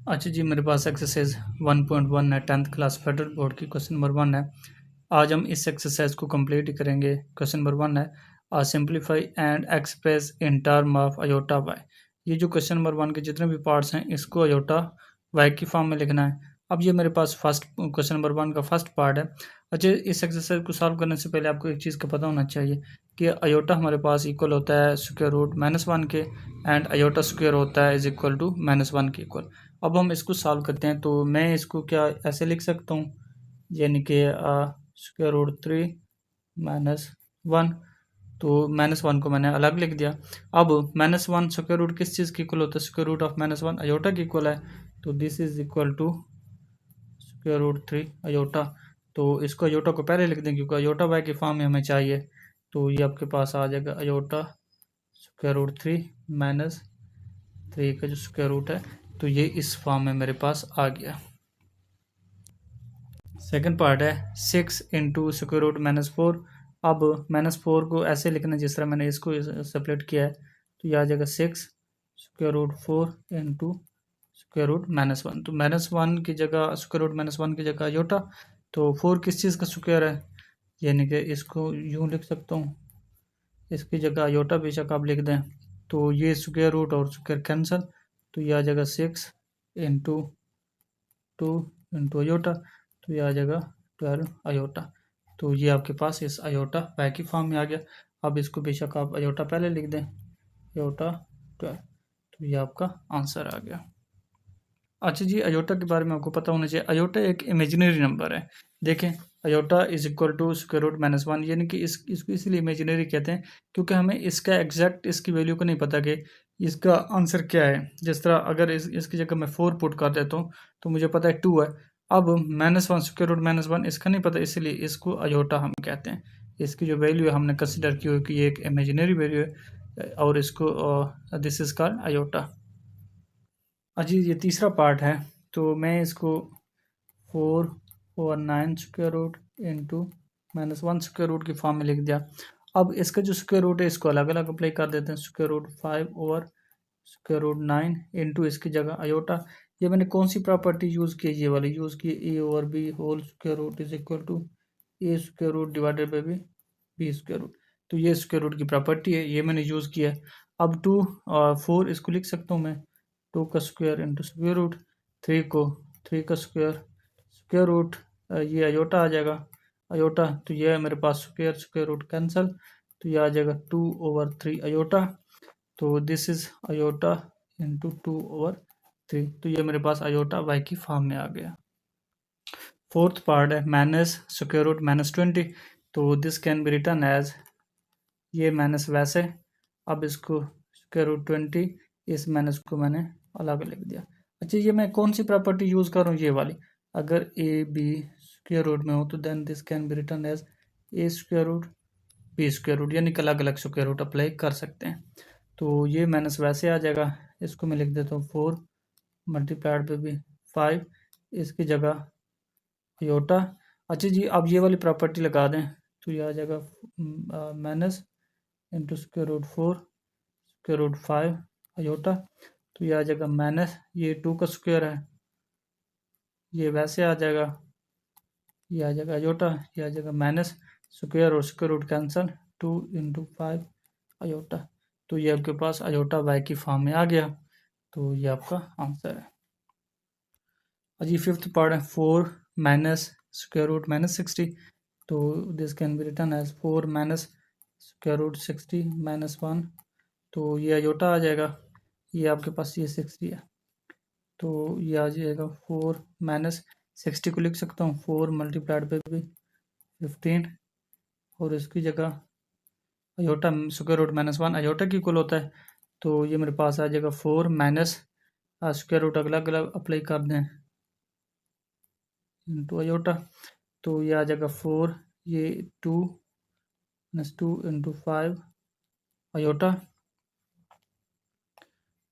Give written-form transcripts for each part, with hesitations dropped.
अच्छा जी, मेरे पास एक्सरसाइज 1.1 है, 10th क्लास फेडरल बोर्ड की। क्वेश्चन नंबर 1 है। आज हम इस एक्सरसाइज को कंप्लीट ही करेंगे। क्वेश्चन नंबर 1 है, simplify and express in term of iota y. ये जो क्वेश्चन नंबर 1 के जितने भी पार्ट्स हैं इसको अयोटा वाई की फॉर्म में लिखना है। अब ये मेरे पास फर्स्ट क्वेश्चन नंबर 1 का फर्स्ट पार्ट है। अच्छा, इस एक्सरसाइज को सॉल्व करने से पहले आपको एक चीज़ का पता होना चाहिए कि अयोटा हमारे पास इक्वल होता है स्क्वायर रूट -1 के, एंड अयोटा स्क्वायर होता है इज इक्वल टू -1 के इक्वल। अब हम इसको सॉल्व करते हैं, तो मैं इसको क्या ऐसे लिख सकता हूँ, यानी कि स्क्वायर रूट 3 -1। तो -1 को मैंने अलग लिख दिया। अब -1 स्क्वायर रूट किस चीज़ की इक्वल होता है? स्क्वायर रूट ऑफ -1 अयोटा की इक्वल है। तो this is equal to square root 3 iota. तो इसको अयोटा को पहले लिख दें क्योंकि अयोटा वाई की फॉर्म में हमें चाहिए। तो ये आपके पास आ जाएगा अयोटा स्क्वायर रूट 3 -3 का जो स्क्वायर रूट है, तो ये इस फॉर्म में मेरे पास आ गया। सेकंड पार्ट है 6 इंटू स्क्वायर रूट -4। अब -4 को ऐसे लिखना जिस तरह मैंने इसको सेपरेट किया है, तो यह आ जाएगा 6 square root 4 into square root -1। तो -1 की जगह स्क्वायर रूट -1 की जगह अयोटा। तो 4 किस चीज़ का स्क्वायर है, यानी कि इसको यूँ लिख सकता हूँ, इसकी जगह अयोटा बेशक आप लिख दें। तो ये स्क्वायर रूट और स्क्वायर कैंसिल, तो यह आ जाएगा 6 इंटू 2 इंटू अयोटा, तो ये आ जाएगा 12 अयोटा। तो ये आपके पास इस अयोटा वाई की फॉर्म में आ गया। अब इसको बेशक आप अयोटा पहले लिख दें, अयोटा 12, तो ये आपका आंसर आ गया। अच्छा जी, अयोटा के बारे में आपको पता होना चाहिए, अयोटा एक इमेजिनरी नंबर है। देखें, iota is equal to square root -1, यानी कि इसको इसलिए इमेजिनरी कहते हैं क्योंकि हमें इसका एग्जैक्ट इसकी वैल्यू को नहीं पता कि इसका आंसर क्या है। जिस तरह अगर इसकी जगह मैं 4 पुट कर देता हूँ तो मुझे पता है 2 है। अब -1 स्क्वायर रूट -1 इसका नहीं पता, इसलिए इसको अयोटा हम कहते हैं। इसकी जो वैल्यू है हमने कंसिडर की हो कि ये एक इमेजिनरी वैल्यू है, और इसको दिस इज कॉल्ड अयोटा। अजी, ये तीसरा पार्ट है, तो मैं इसको 4/9 square root into -1 square root की फॉर्म में लिख दिया। अब इसका जो स्क्वायर रूट है इसको अलग अलग अप्लाई कर देते हैं। स्क्वायर रूट 5/स्क्वायर रूट 9 इंटू इसकी जगह अयोटा। ये मैंने कौन सी प्रॉपर्टी यूज़ की है? ये वाली यूज़ की, A/B whole square root is equal to A square root divided by B square root. तो ये स्क्वायर रूट की प्रॉपर्टी है, ये मैंने यूज़ किया है। अब 2 और 4 इसको लिख सकता हूँ मैं, 2 का स्क्वायर इंटू स्क्वायर रूट 3 को 3 का स्क्वायर स्क्वायर रूट, ये अयोटा आ जाएगा अयोटा। तो ये है मेरे पास स्क्वायर स्क्वायर रूट कैंसिल, तो ये आ जाएगा 2/3 अयोटा। तो दिस इज अयोटा इंटू 2/3। तो ये मेरे पास अयोटा वाई की फॉर्म में आ गया। फोर्थ पार्ट है माइनस स्क्वायर रूट -20। तो this can be return as, ये माइनस वैसे, अब इसको स्क्वायर रूट 20, इस माइनस को मैंने अलग लिख दिया। अच्छा, ये मैं कौन सी प्रॉपर्टी यूज़ कर रहा हूँ? ये वाली, अगर A/B स्क्वायर रूट में हो तो then this can be return as A square root B square root, यानी कि अलग अलग स्क्वायर रूट अप्लाई कर सकते हैं। तो ये माइनस वैसे आ जाएगा, इसको मैं लिख देता हूँ 4 मल्टीप्लाइड पे भी 5, इसकी जगह अयोटा। अच्छा जी, अब ये वाली प्रॉपर्टी लगा दें, तो ये आ जाएगा minus into square root 4 square root 5 iota. तो ये आ जाएगा माइनस, ये 2 का स्क्वायर है, ये वैसे आ जाएगा, ये आ जाएगा अयोटा, ये आ जाएगा माइनस स्क्वायर और square root cancel, 2 into 5 iota. तो ये आपके पास अयोटा वाई की फॉर्म में आ गया। तो ये आपका आंसर है। अजी, फिफ्थ पार्ट है 4 माइनस स्क्वायर रूट -60। तो this can be return as 4 minus square root 60 -1। तो ये अयोटा आ जाएगा, ये आपके पास ये 60 है, तो ये आ जाएगा 4 माइनस 60 को लिख सकता हूँ 4 मल्टीप्लाइड पे भी 15, और इसकी जगह अयोटा स्क्वायर रूट -1 अयोटा की इक्वल होता है। तो ये मेरे पास आ जाएगा 4 माइनस स्क्वायर रूट अलग अलग अप्लाई कर दें इंटू अयोटा। तो ये आ जाएगा 4, ये 2 -2 इंटू 5 अयोटा।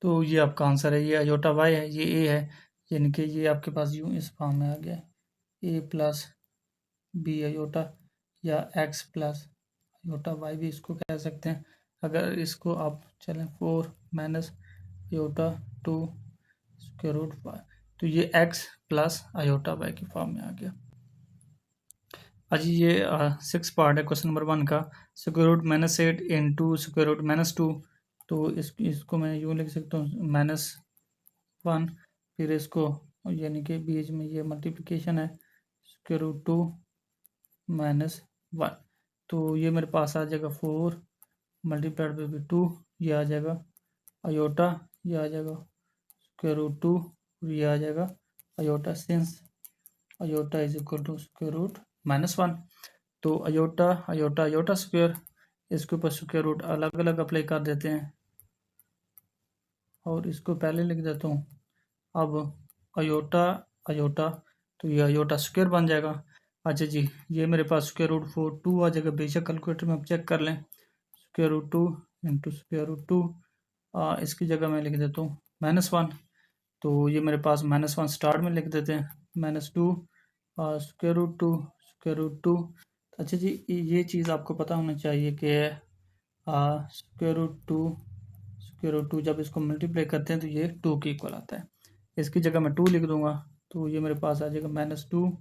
तो ये आपका आंसर है, ये अयोटा वाई है, ये ए है, यानी कि ये आपके पास यूँ इस फॉर्म में आ गया, A प्लस B अयोटा, या X प्लस अयोटा वाई भी इसको कह सकते हैं। अगर इसको आप चलें 4 माइनस अयोटा 2 स्क्वायर रूट 5, तो ये x प्लस अयोटा बाई की फॉर्म में आ गया। अजी ये 6 पार्ट है क्वेश्चन नंबर 1 का। Square root -8 into square root -2, तो इसको मैं यूँ लिख सकता हूँ -1, फिर इसको यानी कि बीच में ये मल्टीप्लिकेशन है स्क्वायर रूट 2 -1, तो ये मेरे पास आ जाएगा 4 मल्टीप्लाइड बाई 2, ये आ जाएगा अयोटा, ये आ जाएगा स्क्वायर रूट 2, ये आ जाएगा iota, since iota is equal to square root -1, तो अयोटा अयोटा अयोटा स्क्वायर, इसके ऊपर स्क्वायर रूट अलग अलग अप्लाई कर देते हैं और इसको पहले लिख देता हूँ। अब अयोटा अयोटा, तो ये अयोटा स्क्वायर बन जाएगा। अच्छा जी, ये मेरे पास स्क्वायर रूट 4 2 आ जाएगा, बेशक कैलकुलेटर में आप चेक कर लें। Square root 2 into square root 2, इसकी जगह मैं लिख देता हूँ -1, तो ये मेरे पास -1 स्टार्ट में लिख देते हैं, -2 स्क्वायर रूट 2 स्क्वायर रूट 2। अच्छा जी, ये चीज़ आपको पता होना चाहिए कि स्क्वायर रूट 2 जब इसको मल्टीप्लाई करते हैं तो ये 2 के इक्वल आता है। इसकी जगह मैं 2 लिख दूंगा, तो ये मेरे पास आ जाएगा -2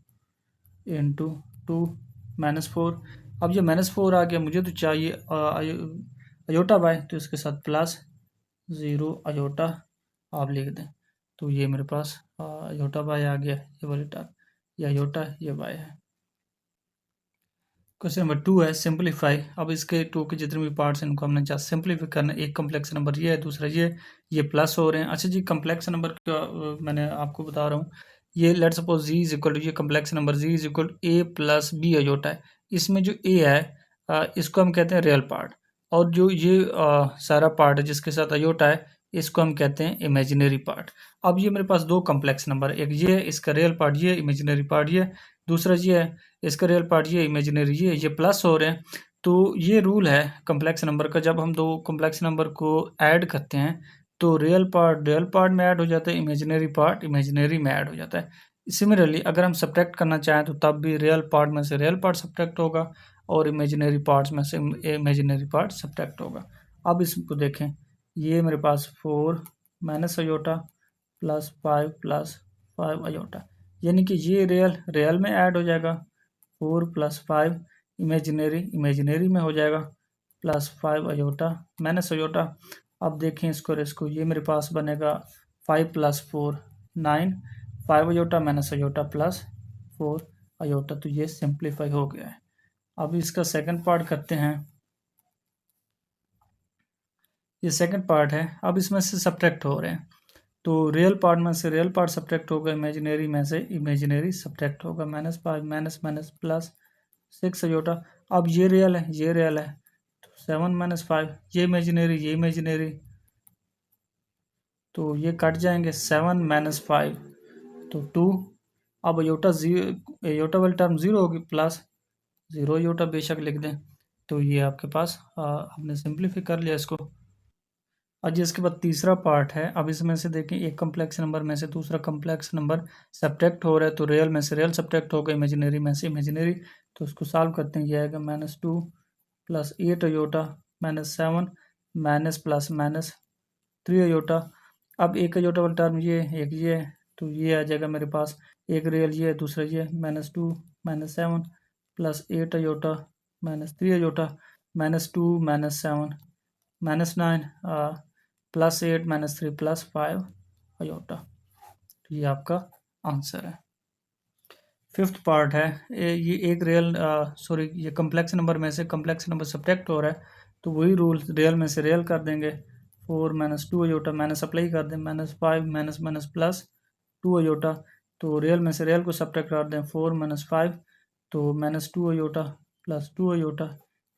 इंटू 2 -4। अब ये -4 आ गया, मुझे तो चाहिए अयोटा बाय, तो इसके साथ +0 अयोटा आप लिख दें, तो ये मेरे पास अयोटा बाय आ गया, ये वाली टर्म, ये अयोटा ये बाय है। क्वेश्चन नंबर 2 है सिंपलीफाई। अब इसके 2 के जितने भी पार्ट्स हैं इनको हमने जस्ट सिंपलीफाई करना है। एक कम्प्लेक्स नंबर ये है, दूसरा ये प्लस हो रहे हैं। अच्छा जी, कम्प्लेक्स नंबर का मैंने आपको बता रहा हूँ, ये let suppose G is equal to, ये complex number ji is equal A plus B iota है। इसमें जो ए है इसको हम कहते हैं रियल पार्ट, और जो ये सारा पार्ट है जिसके साथ अयोटा है इसको हम कहते हैं इमेजिनरी पार्ट। अब ये मेरे पास दो कम्प्लेक्स नंबर, एक ये है इसका रियल पार्ट, ये इमेजिनरी पार्ट ये, दूसरा ये है इसका रियल पार्ट ये, इमेजिनरी ये प्लस हो रहे हैं। तो ये रूल है कम्प्लेक्स नंबर का, जब हम दो कम्प्लेक्स नंबर को ऐड करते हैं तो रियल पार्ट में ऐड हो जाता है, इमेजिनरी पार्ट इमेजिनरी में ऐड हो जाता है। सिमिलरली अगर हम सब्ट्रैक्ट करना चाहें तो तब भी रियल पार्ट में से रियल पार्ट सब्ट्रैक्ट होगा और इमेजिनरी पार्ट्स में से इमेजिनरी पार्ट सब्ट्रैक्ट होगा। अब इसको देखें, ये मेरे पास 4 माइनस अयोटा +5 अयोटा, यानी कि ये रियल में ऐड हो जाएगा, 4 + 5 इमेजिनरी में हो जाएगा, +5 अयोटा माइनस अयोटा। अब देखें इसको, ये मेरे पास बनेगा 5 + 4 9, 5 अयोटा माइनस अयोटा +4 अयोटा, तो ये सिंप्लीफाई हो गया है। अब इसका सेकंड पार्ट करते हैं। ये सेकंड पार्ट है, अब इसमें से सब्ट्रैक्ट हो रहे हैं, तो रियल पार्ट में से रियल पार्ट सब्ट्रैक्ट होगा, इमेजिनरी में से इमेजिनरी सब्ट्रैक्ट होगा, -5 माइनस +6 अयोटा। अब ये रियल है तो 7 - 5, ये इमेजिनरी, तो ये कट जाएंगे, 7 - 5 तो 2। अब अयोटा वाली टर्म 0 होगी, +0 अयोटा बेशक लिख दें, तो ये आपके पास आपने सिंप्लीफाई कर लिया इसको। आज इसके बाद तीसरा पार्ट है। अब इसमें से देखें, एक कम्प्लेक्स नंबर में से दूसरा कम्प्लेक्स नंबर सब्ट्रैक्ट हो रहा है, तो रियल में से रियल सब्ट्रैक्ट होगा, इमेजिनरी में से इमेजिनरी, तो उसको सॉल्व करते हैं। ये आएगा -2 + 8 अयोटा -7 -+-3 अयोटा। अब एक अयोटा वाला टर्म ये एक ये है, तो ये आ जाएगा मेरे पास, एक रियल ये है दूसरा ये, -2 -7 +8 अयोटा -3 अयोटा, -2 -7 -9 +8 -3 +5 अयोटा, तो ये आपका आंसर है। फिफ्थ पार्ट है, ये एक ये कम्प्लेक्स नंबर में से कम्प्लेक्स नंबर सब्ट्रैक्ट हो रहा है, तो वही रूल रियल में से रियल कर देंगे, 4 - 2 अयोटा माइनस अप्लाई कर दें, -5 +2 अयोटा, तो रियल में से रियल को सब्ट्रैक्ट कर दें, 4 - 5 तो -2 अयोटा +2 अयोटा,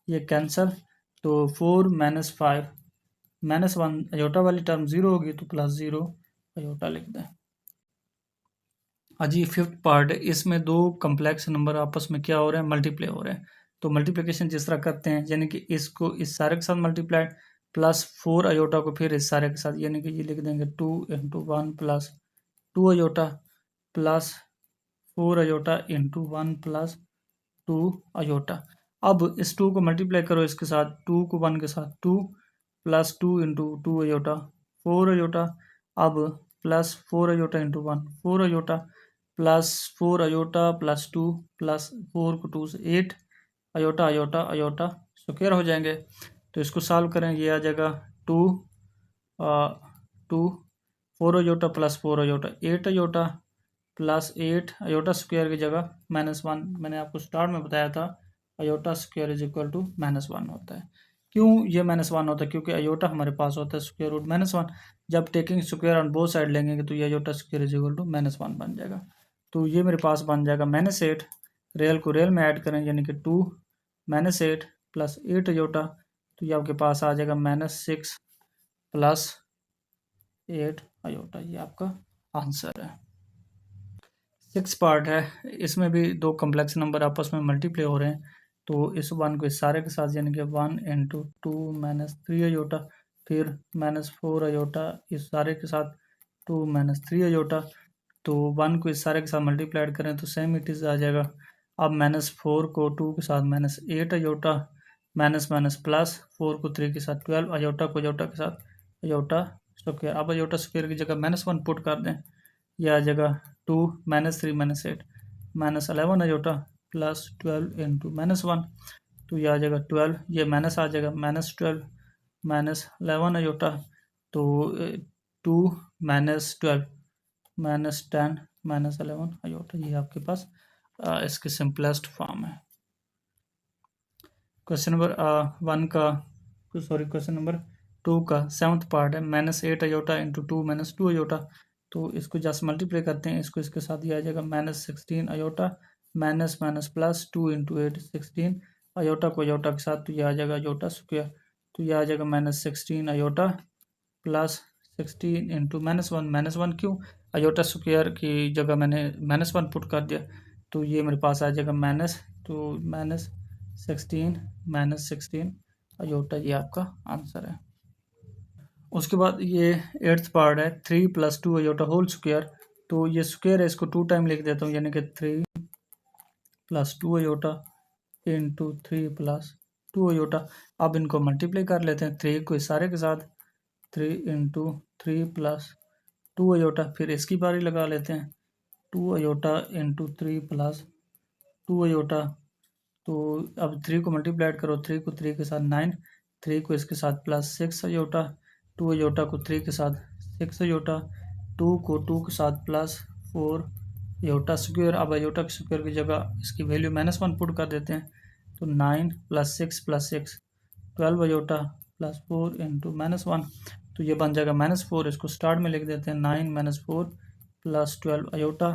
ये कैंसल, तो 4 - 5 -1 अयोटा वाली टर्म 0 होगी, तो +0 अयोटा लिख दें। अजी फिफ्थ पार्ट है, इसमें दो कम्प्लेक्स नंबर आपस में क्या हो रहे हैं, मल्टीप्लाई हो रहे हैं। तो मल्टीप्लिकेशन जिस तरह करते हैं, यानी कि इसको इस सारे के साथ मल्टीप्लाई, +4 अयोटा को फिर इस सारे के साथ, यानी कि ये लिख देंगे 2 × 1 + 2 अयोटा +4 अयोटा × 1 + 2 अयोटा। अब इस 2 को मल्टीप्लाई करो इसके साथ, 2 को 1 के साथ, 2 + 2 × 2 अयोटा 4 अयोटा। अब plus 4 iota into 1 4 iota plus 4 iota plus 2 plus 4 को 2 से 8 अयोटा अयोटा अयोटा स्क्वायर हो जाएंगे। तो इसको सॉल्व करें, ये आ जाएगा 2 4 iota plus 4 iota 8 iota plus 8 iota square की जगह -1। मैंने आपको स्टार्ट में बताया था iota square is equal to -1 होता है। क्यों ये -1 होता है? क्योंकि अयोटा हमारे पास होता है स्क्वायर रूट -1। जब taking square on both side लेंगे तो ये iota square is equal to -1 बन जाएगा। तो ये मेरे पास बन जाएगा -8, रियल को रियल में ऐड करें यानी कि 2 -8 प्लस 8 अयोटा, तो ये आपके पास आ जाएगा -6 प्लस 8 अयोटा। ये आपका आंसर है। 6 पार्ट है, इसमें भी दो कम्प्लेक्स नंबर आपस में मल्टीप्लाई हो रहे हैं। तो इस 1 को इस सारे के साथ यानी कि 1 इंटू 2 -3 अयोटा, फिर -4 अयोटा इस सारे के साथ 2 -3 अयोटा। तो 1 को इस सारे के साथ मल्टीप्लाइड करें तो सेम इट इज़ आ जाएगा। अब -4 को 2 के साथ -8 अयोटा, माइनस माइनस प्लस 4 को 3 के साथ 12 अयोटा को अयोटा के साथ अयोटा स्क्वायर। अब अयोटा स्क्वायर की जगह -1 पुट कर दें, यह आ जाएगा 2 -3 -8 -11 अयोटा प्लस 12 इंटू -1, तो यह आ जाएगा 12, ये माइनस आ जाएगा -12 -11 अयोटा, तो 2 -12 -10 -11 अयोटा। ये आपके पास इसकी सिंपलेस्ट फॉर्म है। क्वेश्चन नंबर 1 का क्वेश्चन नंबर 2 का 7th पार्ट है -8 अयोटा इंटू 2 -2 अयोटा। तो इसको जस्ट मल्टीप्लाई करते हैं, इसको इसके साथ ये आ जाएगा -16 iota minus minus plus 2 into 8 16 iota को अयोटा के साथ, तो ये आ जाएगा अयोटा स्क्वायर, तो ये आ जाएगा -16 अयोटा प्लस 16 इंटू -1 क्यों? अयोटा स्क्वायर की जगह मैंने -1 पुट कर दिया, तो ये मेरे पास आ जाएगा -16 अयोटा। ये आपका आंसर है। उसके बाद ये 8th पार्ट है 3 + 2 अयोटा होल स्क्वायर। तो ये स्क्वायर है, इसको 2 टाइम लिख देता हूँ यानी कि 3 + 2 अयोटा इंटू 3 + 2 अयोटा। अब इनको मल्टीप्लाई कर लेते हैं, 3 को इस सारे के साथ 3 इंटू 3 + 2 अयोटा, फिर इसकी बारी लगा लेते हैं 2 अयोटा इंटू 3 + 2 अयोटा। तो अब 3 को मल्टीप्लाइड करो, 3 को 3 के साथ 9, 3 को इसके साथ +6 अयोटा, 2 अयोटा को 3 के साथ 6 अयोटा, 2 को 2 के साथ +4 अयोटा स्क्वायर। अब अयोटा के स्क्वायर की जगह इसकी वैल्यू -1 पुट कर देते हैं, तो 9 + 6 + 6 12 अयोटा +4 इंटू -1, तो ये बन जाएगा -4। इसको स्टार्ट में लिख देते हैं 9 - 4 + 12 अयोटा,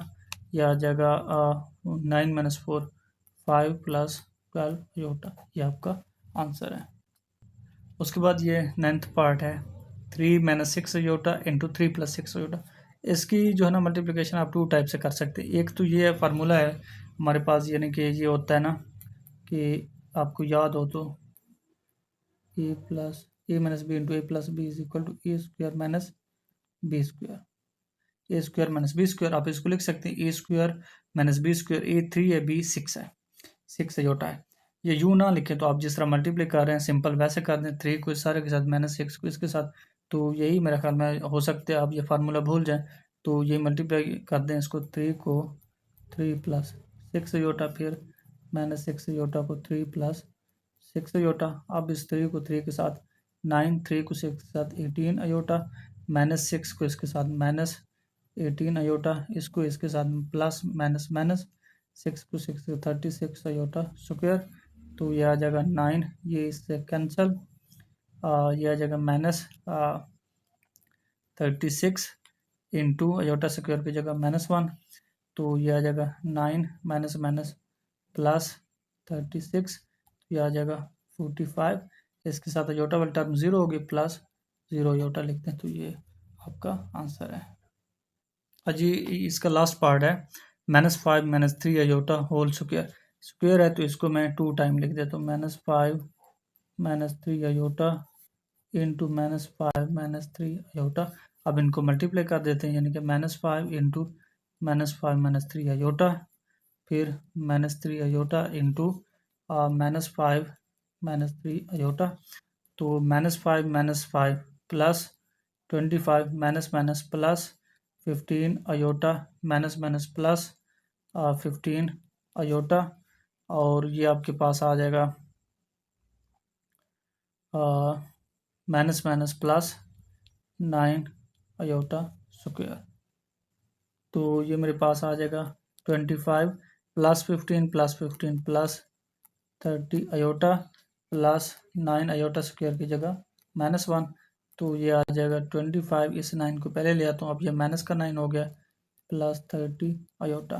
यह आ जाएगा 9 - 4 5 + 12 अयोटा। ये आपका आंसर है। उसके बाद ये 9th पार्ट है 3 - 6 अयोटा इंटू 3 + 6 अयोटा। इसकी जो है ना मल्टीप्लिकेशन आप 2 टाइप से कर सकते हैं। एक तो ये फार्मूला है हमारे पास, यानी कि ये होता है ना कि आपको याद हो तो a - b into a + b is equal to a square minus b square, a square minus b square. आप इसको लिख सकते हैं a square minus b square, a 3 है b 6 है, 6 अयोटा है। ये यूँ ना लिखें तो आप जिस तरह मल्टीप्लाई कर रहे हैं सिंपल वैसे कर दें, 3 को इस सारे के साथ -6 को इसके साथ, तो यही मेरे ख्याल में हो सकते हैं आप ये फार्मूला भूल जाएं। तो ये मल्टीप्लाई कर दें इसको, 3 को 3 + 6 अयोटा, फिर -6 अयोटा को 3 + 6 अयोटा। अब इस 3 को 3 के साथ 9, 3 को 6 के साथ 18 अयोटा, -6 को इसके साथ -18 अयोटा, इसको इसके साथ प्लस माइनस माइनस 6 को 6 से 36 अयोटा स्क्वायर। तो ये आ जाएगा 9, ये इससे कैंसिल, ये आ जाएगा -36 इंटू अयोटा स्क्वायर की जगह -1, तो ये आ जाएगा 9 माइनस माइनस +36, ये आ जाएगा 45, इसके साथ अयोटा वाली टर्म 0 होगी, +0 अयोटा लिखते हैं, तो ये आपका आंसर है। अजी इसका लास्ट पार्ट है -5 - 3 अयोटा होल स्क्वायर। स्क्वायर है तो इसको मैं 2 टाइम लिख देता हूँ, -5 - 3 अयोटा इंटू -5 - 3 अयोटा। अब इनको मल्टीप्लाई कर देते हैं यानी कि -5 इंटू -5 - 3 अयोटा, फिर -3 अयोटा इंटू -5 - 3 अयोटा। तो -5 - 5 + 25 minus minus plus 15 iota minus minus plus 15 iota, और ये आपके पास आ जाएगा minus minus plus 9 iota square. तो ये मेरे पास आ जाएगा 25 plus 15 plus 15 plus 30 iota plus 9 iota square की जगह -1, तो ये आ जाएगा 25। इस 9 को पहले ले आता हूँ, अब ये माइनस का 9 हो गया, प्लस 30 अयोटा।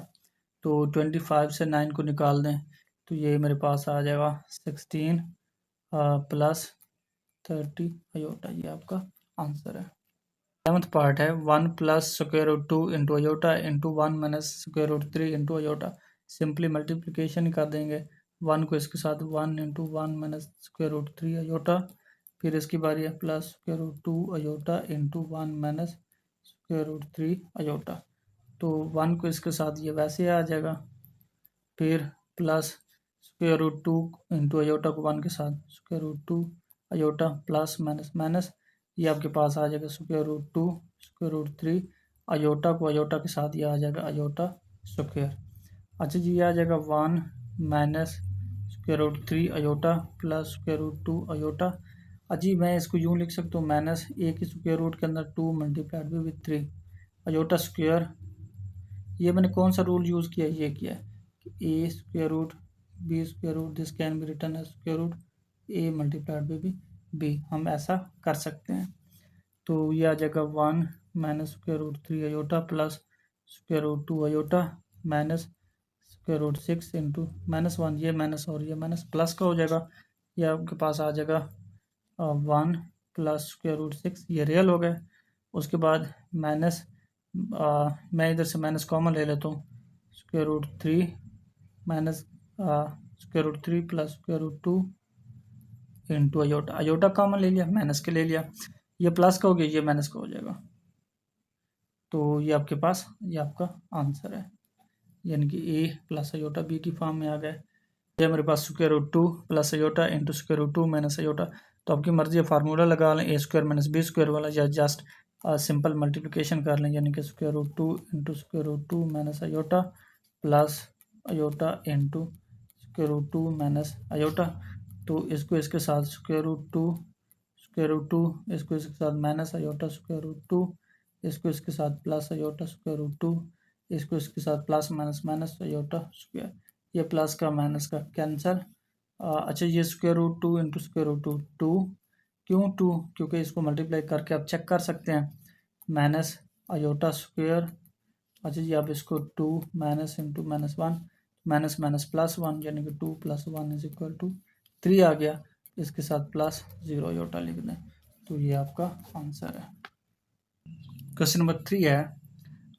तो 25 से 9 को निकाल दें तो ये मेरे पास आ जाएगा 16 प्लस 30 अयोटा। ये आपका आंसर है। 11th पार्ट है 1 plus square root 2 into iota into 1 minus square root 3 into iota. Simply multiplication ही कर देंगे, 1 को इसके साथ 1 into 1 minus square root 3 iota, फिर इसकी बारी है plus square root 2 iota into 1 minus square root 3 iota. तो 1 को इसके साथ ये वैसे आ जाएगा, फिर plus square root 2 into iota को 1 के साथ square root 2 iota plus minus minus, ये आपके पास आ जाएगा square root 2 square root 3 iota को अयोटा के साथ ये आ जाएगा अयोटा स्क्वायर। अच्छा जी, ये आ जाएगा 1 minus square root 3 iota plus square root 2 iota. अजी मैं इसको यूँ लिख सकता हूँ, माइनस ए के स्क्वायर रूट के अंदर 2 multiplied by with 3 iota square. ये मैंने कौन सा रूल यूज़ किया, ये किया है कि A square root B square root this can be return as square root A multiplied by B, हम ऐसा कर सकते हैं। तो ये आ जाएगा 1 minus square root 3 iota plus square root 2 iota minus square root 6 into -1, ये माइनस और ये माइनस प्लस का हो जाएगा, ये आपके पास आ जाएगा 1 प्लस स्क्वायर रूट 6, ये रियल हो गए। उसके बाद माइनस, मैं इधर से माइनस कॉमन ले लेता हूँ, square root 3 minus square root 3 plus square root 2 into iota, iota common ले लिया, माइनस के ले लिया, ये प्लस का हो गया, ये माइनस का हो जाएगा। तो ये आपके पास ये आपका आंसर है, यानी कि ए प्लस अयोटा बी की फॉर्म में आ गए। ये मेरे पास square root 2 plus iota into square root 2 minus iota. तो आपकी मर्जी है, फार्मूला लगा लें A square minus B square वाला, या जस्ट सिंपल मल्टीप्लिकेशन कर लें, यानी कि square root 2 into square root 2 minus iota plus iota into square root 2 minus iota. तो इसको इसके साथ स्क्वायर रूट 2 इसको इसके साथ माइनस अयोटा स्क्वायर रूट 2, इसको इसके साथ प्लस अयोटा स्क्वायर रूट 2, इसको इसके साथ plus minus minus iota square, ये प्लस का माइनस का कैंसिल। अच्छा, ये square root 2 into square root 2, क्यों 2, क्योंकि इसको मल्टीप्लाई करके आप चेक कर सकते हैं, माइनस अयोटा स्क्वायर। अच्छा जी, आप इसको 2 minus into -1 minus minus plus 1, यानी कि 2 + 1 इज इक्वल टू 3 आ गया, इसके साथ प्लस 0 अयोटा लिख दें, तो ये आपका आंसर है। क्वेश्चन नंबर 3 है।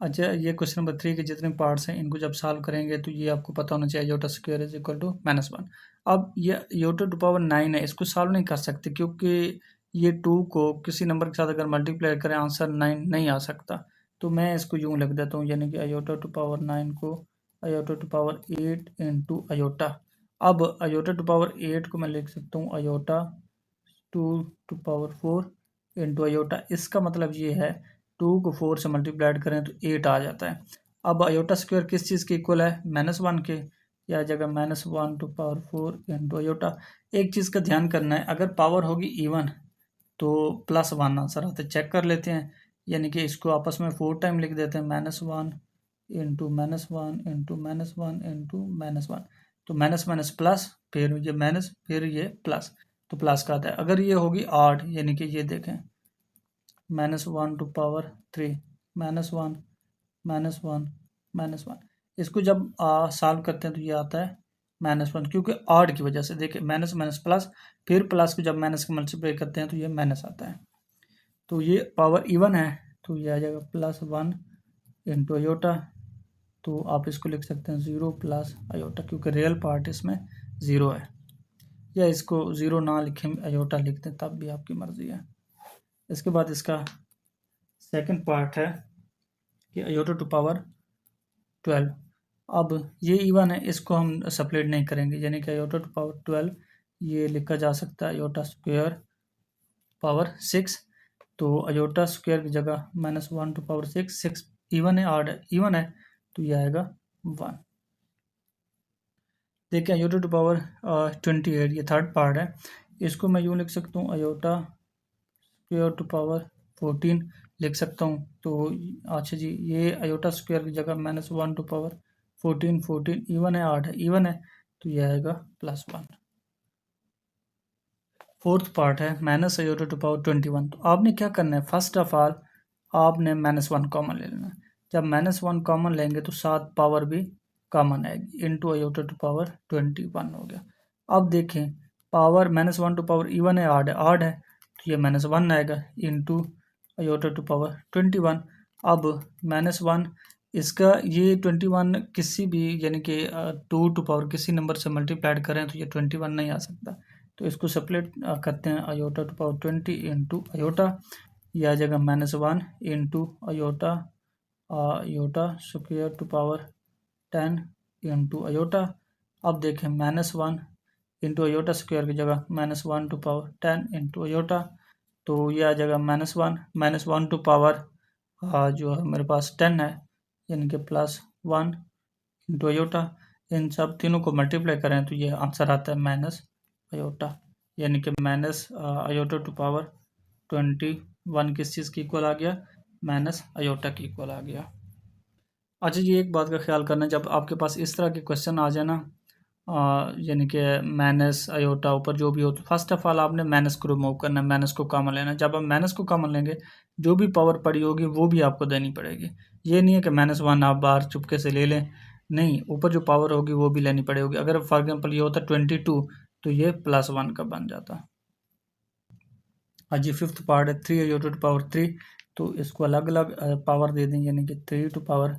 अच्छा, ये क्वेश्चन नंबर 3 के जितने पार्ट्स हैं इनको जब सॉल्व करेंगे तो ये आपको पता होना चाहिए iota square is equal to -1। अब ये अयोटा टू पावर 9 है, इसको सॉल्व नहीं कर सकते क्योंकि ये 2 को किसी नंबर के साथ अगर मल्टीप्लाई करें आंसर 9 नहीं आ सकता। तो मैं इसको यूँ लिख देता हूँ, यानी कि अयोटा टू पावर 9 को iota to power 8 into iota. अब अयोटा टू पावर 8 को मैं लिख सकता हूँ iota 2 to power 4 into iota. इसका मतलब ये है 2 को 4 से मल्टीप्लाइड करें तो 8 आ जाता है। अब अयोटा स्क्वायर किस चीज़ के इक्वल है, -1 के, या जगह -1 टू पावर 4 इंटू अयोटा। एक चीज़ का ध्यान करना है, अगर पावर होगी इवन तो +1 आंसर आता है, चेक कर लेते हैं, यानी कि इसको आपस में 4 टाइम लिख देते हैं, -1 इंटू -1 इंटू -1 इंटू -1, तो माइनस माइनस प्लस, फिर ये माइनस, फिर ये प्लस, तो प्लस का आता है। अगर ये होगी 8, यानी कि ये देखें -1 टू पावर 3 -1 -1 इसको जब सॉल्व करते हैं तो ये आता है -1, क्योंकि 8 की वजह से देखिए माइनस माइनस प्लस, फिर प्लस को जब माइनस का मल्टीप्लाई करते हैं तो ये माइनस आता है। तो ये पावर इवन है तो ये आ जाएगा +1 इंटू अयोटा। तो आप इसको लिख सकते हैं 0 प्लस अयोटा, क्योंकि रियल पार्ट इसमें 0 है, या इसको 0 ना लिखें अयोटा लिख दें तब भी आपकी मर्ज़ी है। इसके बाद इसका सेकंड पार्ट है कि अयोटा टू पावर 12। अब ये इवन है, इसको हम सेपरेट नहीं करेंगे, यानी कि अयोटा टू पावर 12 ये लिखा जा सकता है अयोटा स्क्वायर पावर 6। तो अयोटा स्क्वायर की जगह -1 टू पावर 6 इवन है ऑड है, इवन है तो ये आएगा 1। देखिए अयोटा टू पावर 28 ये थर्ड पार्ट है, इसको मैं यूँ लिख सकता हूँ अयोटा स्क्वायर टू पावर 14 लिख सकता हूँ। तो अच्छा जी, ये अयोटा स्क्वायर की जगह -1 टू पावर 14, 14 इवन है ऑड है, इवन है तो ये आएगा +1। फोर्थ पार्ट है माइनस अयोटा टू पावर 21। तो आपने क्या करना है, फर्स्ट ऑफ ऑल आपने -1 कॉमन ले लेना है। जब -1 कॉमन लेंगे तो साथ पावर भी कॉमन आएगी, इंटू अयोटा टू पावर 21 हो गया। अब देखें पावर -1 टू पावर इवन है ऑड है तो ये -1 आएगा इंटू अयोटा टू पावर 21। अब -1 इसका ये 21 किसी भी यानी कि 2 टू पावर किसी नंबर से मल्टीप्लाइड करें तो ये 21 नहीं आ सकता। तो इसको सेपरेट करते हैं, iota to power 20 into iota, यह आ जाएगा -1 into iota iota square to power 10 into iota. अब देखें -1 इंटू अयोटा स्क्वायर की जगह -1 टू पावर 10 इंटू अयोटा, तो यह आ जाएगा -1 टू पावर जो है मेरे पास 10 है यानी कि +1 इंटू अयोटा। इन सब तीनों को मल्टीप्लाई करें तो ये आंसर आता है माइनस अयोटा, यानी कि माइनस अयोटा टू पावर 21 किस चीज़ की इक्वल आ गया, माइनस अयोटा की इक्वल आ गया। अच्छा जी, एक बात का ख्याल करना, जब आपके पास इस तरह के क्वेश्चन आ जाए ना यानी कि माइनस अयोटा ऊपर जो भी हो, तो फर्स्ट ऑफ ऑल आपने माइनस को रिमूव करना है, माइनस को कॉमन लेना है। जब आप माइनस को कॉमन लेंगे जो भी पावर पड़ी होगी वो भी आपको देनी पड़ेगी। ये नहीं है कि -1 आप बाहर चुपके से ले लें, नहीं, ऊपर जो पावर होगी वो भी लेनी पड़ेगी। अगर फॉर एग्जाम्पल ये होता 22 तो ये +1 का बन जाता। हाँ जी, फिफ्थ पार्ट है 3 अयोटा टू पावर 3, तो इसको अलग अलग पावर दे दें, यानी कि 3 to power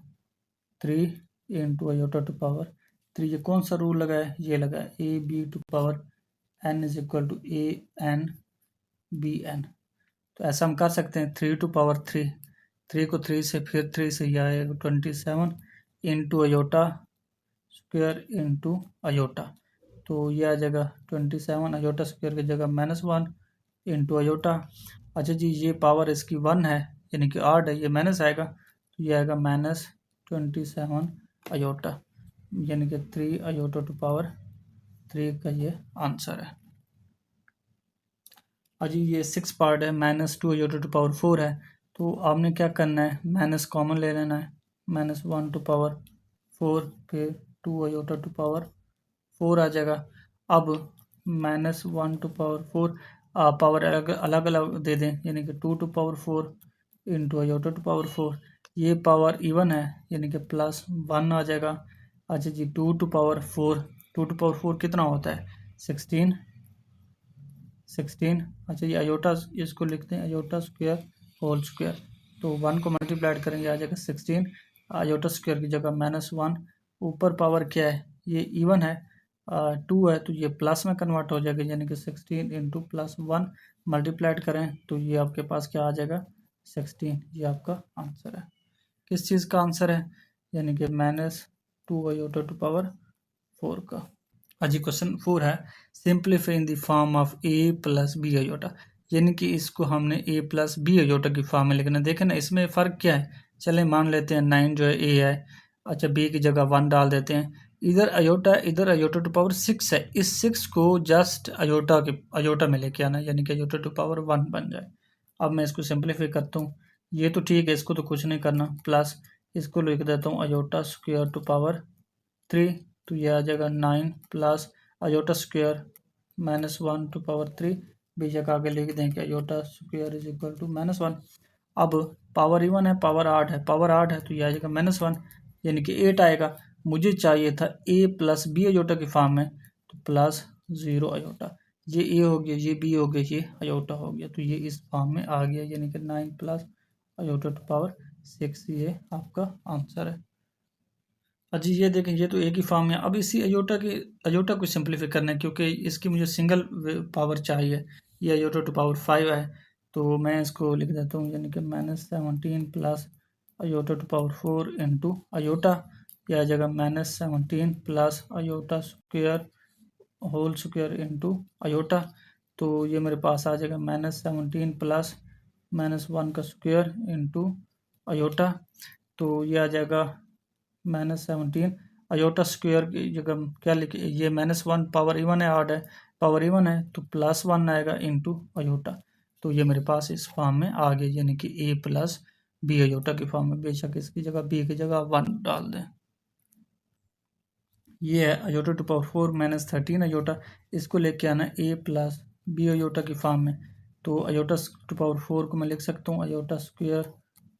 3 into iota to power 3। ये कौन सा रूल लगा है, ये लगा है AB to power n is equal to AN BN। तो ऐसा हम कर सकते हैं 3 टू पावर 3, 3 को 3 से फिर 3 से यह आएगा 27 into iota square into iota, तो ये आ जाएगा 27 अयोटा स्क्वायर की जगह -1 इंटू अयोटा। अच्छा जी, ये पावर इसकी 1 है यानी कि ऑड है, ये माइनस आएगा तो ये आएगा -27 अयोटा, यानी कि 3 अयोटा टू पावर 3 का ये आंसर है। अजी ये 6 पार्ट है -2 अयोटा टू पावर 4 है, तो आपने क्या करना है, माइनस कॉमन ले लेना है, -1 टू पावर 4 फिर 2 अयोटा टू पावर 4 आ जाएगा। अब -1 टू पावर 4 पावर अलग अलग दे दें, यानी कि 2 to power 4 into iota to power 4, ये पावर इवन है यानी कि +1 आ जाएगा। अच्छा जी, 2 टू पावर 4 कितना होता है 16। अच्छा ये अयोटा, इसको लिखते हैं अयोटा स्क्वायर होल स्क्वायर, तो 1 को मल्टीप्लाइड करेंगे आ जाएगा 16, अयोटा स्क्वायर की जगह -1, ऊपर पावर क्या है, ये इवन है 2 है तो ये प्लस में कन्वर्ट हो जाएगा, यानी कि 16 इंटू +1 मल्टीप्लाइड करें तो ये आपके पास क्या आ जाएगा 16, ये आपका आंसर है। किस चीज़ का आंसर है, यानी कि -2 अयोटा टू पावर 4 का। हाँ जी, क्वेश्चन 4 है simplify in the form of a plus B iota, यानी कि इसको हमने a प्लस बी अयोटा की फॉर्म में लिखना है। देखें ना इसमें फ़र्क क्या है, चलें मान लेते हैं 9 जो है a है, अच्छा b की जगह 1 डाल देते हैं, इधर अयोटा टू पावर 6 है, इस 6 को जस्ट अयोटा में लेके आना, यानी कि अयोटा टू पावर 1 बन जाए। अब मैं इसको सिंप्लीफाई करता हूँ, ये तो ठीक है, इसको तो कुछ नहीं करना, प्लस इसको लिख देता हूँ अयोटा स्क्वायर टू पावर 3, तो यह आ जाएगा 9 plus iota square -1 to power 3, बेशक आगे लिख दें कि iota square is equal to -1। अब पावर इवन है, पावर 8 है, तो यह आ जाएगा -1 यानी कि 8 आएगा। मुझे चाहिए था a प्लस बी अयोटा की फॉर्म में, तो +0 अयोटा, ये a हो गया, ये b हो गया, ये अयोटा हो गया, तो ये इस फॉर्म में आ गया, यानी कि 9 प्लस अयोटा टू पावर 6, ये आपका आंसर है। अजी ये देखें, ये तो एक ही फॉर्म है। अब इसी अयोटा को सिंप्लीफाई करना है, क्योंकि इसकी मुझे सिंगल पावर चाहिए, ये अयोटा टू पावर 5 है, तो मैं इसको लिख देता हूँ, यानी कि -17 plus iota to power 4 into iota, यह आ जाएगा -17 plus iota square whole square into iota, तो ये मेरे पास आ जाएगा -17 प्लस -1 का स्क्वायर इंटू अयोटा। तो ये आ जाएगा -17। अयोटा स्क्वायर की जगह क्या लिखे, ये -1 पावर इवन है, ऑड है, पावर इवन है तो +1 आएगा इंटू अयोटा। तो ये मेरे पास इस फॉर्म में आ गया, यानी कि a प्लस बी अयोटा की फॉर्म में। बेशक इसकी जगह b की जगह 1 डाल दें। ये है अयोटा टू पावर 4 -13 अयोटा, इसको लेके आना a प्लस बी अयोटा की फॉर्म में। तो अयोटा टू पावर 4 को मैं लिख सकता हूँ अयोटा स्क्वायर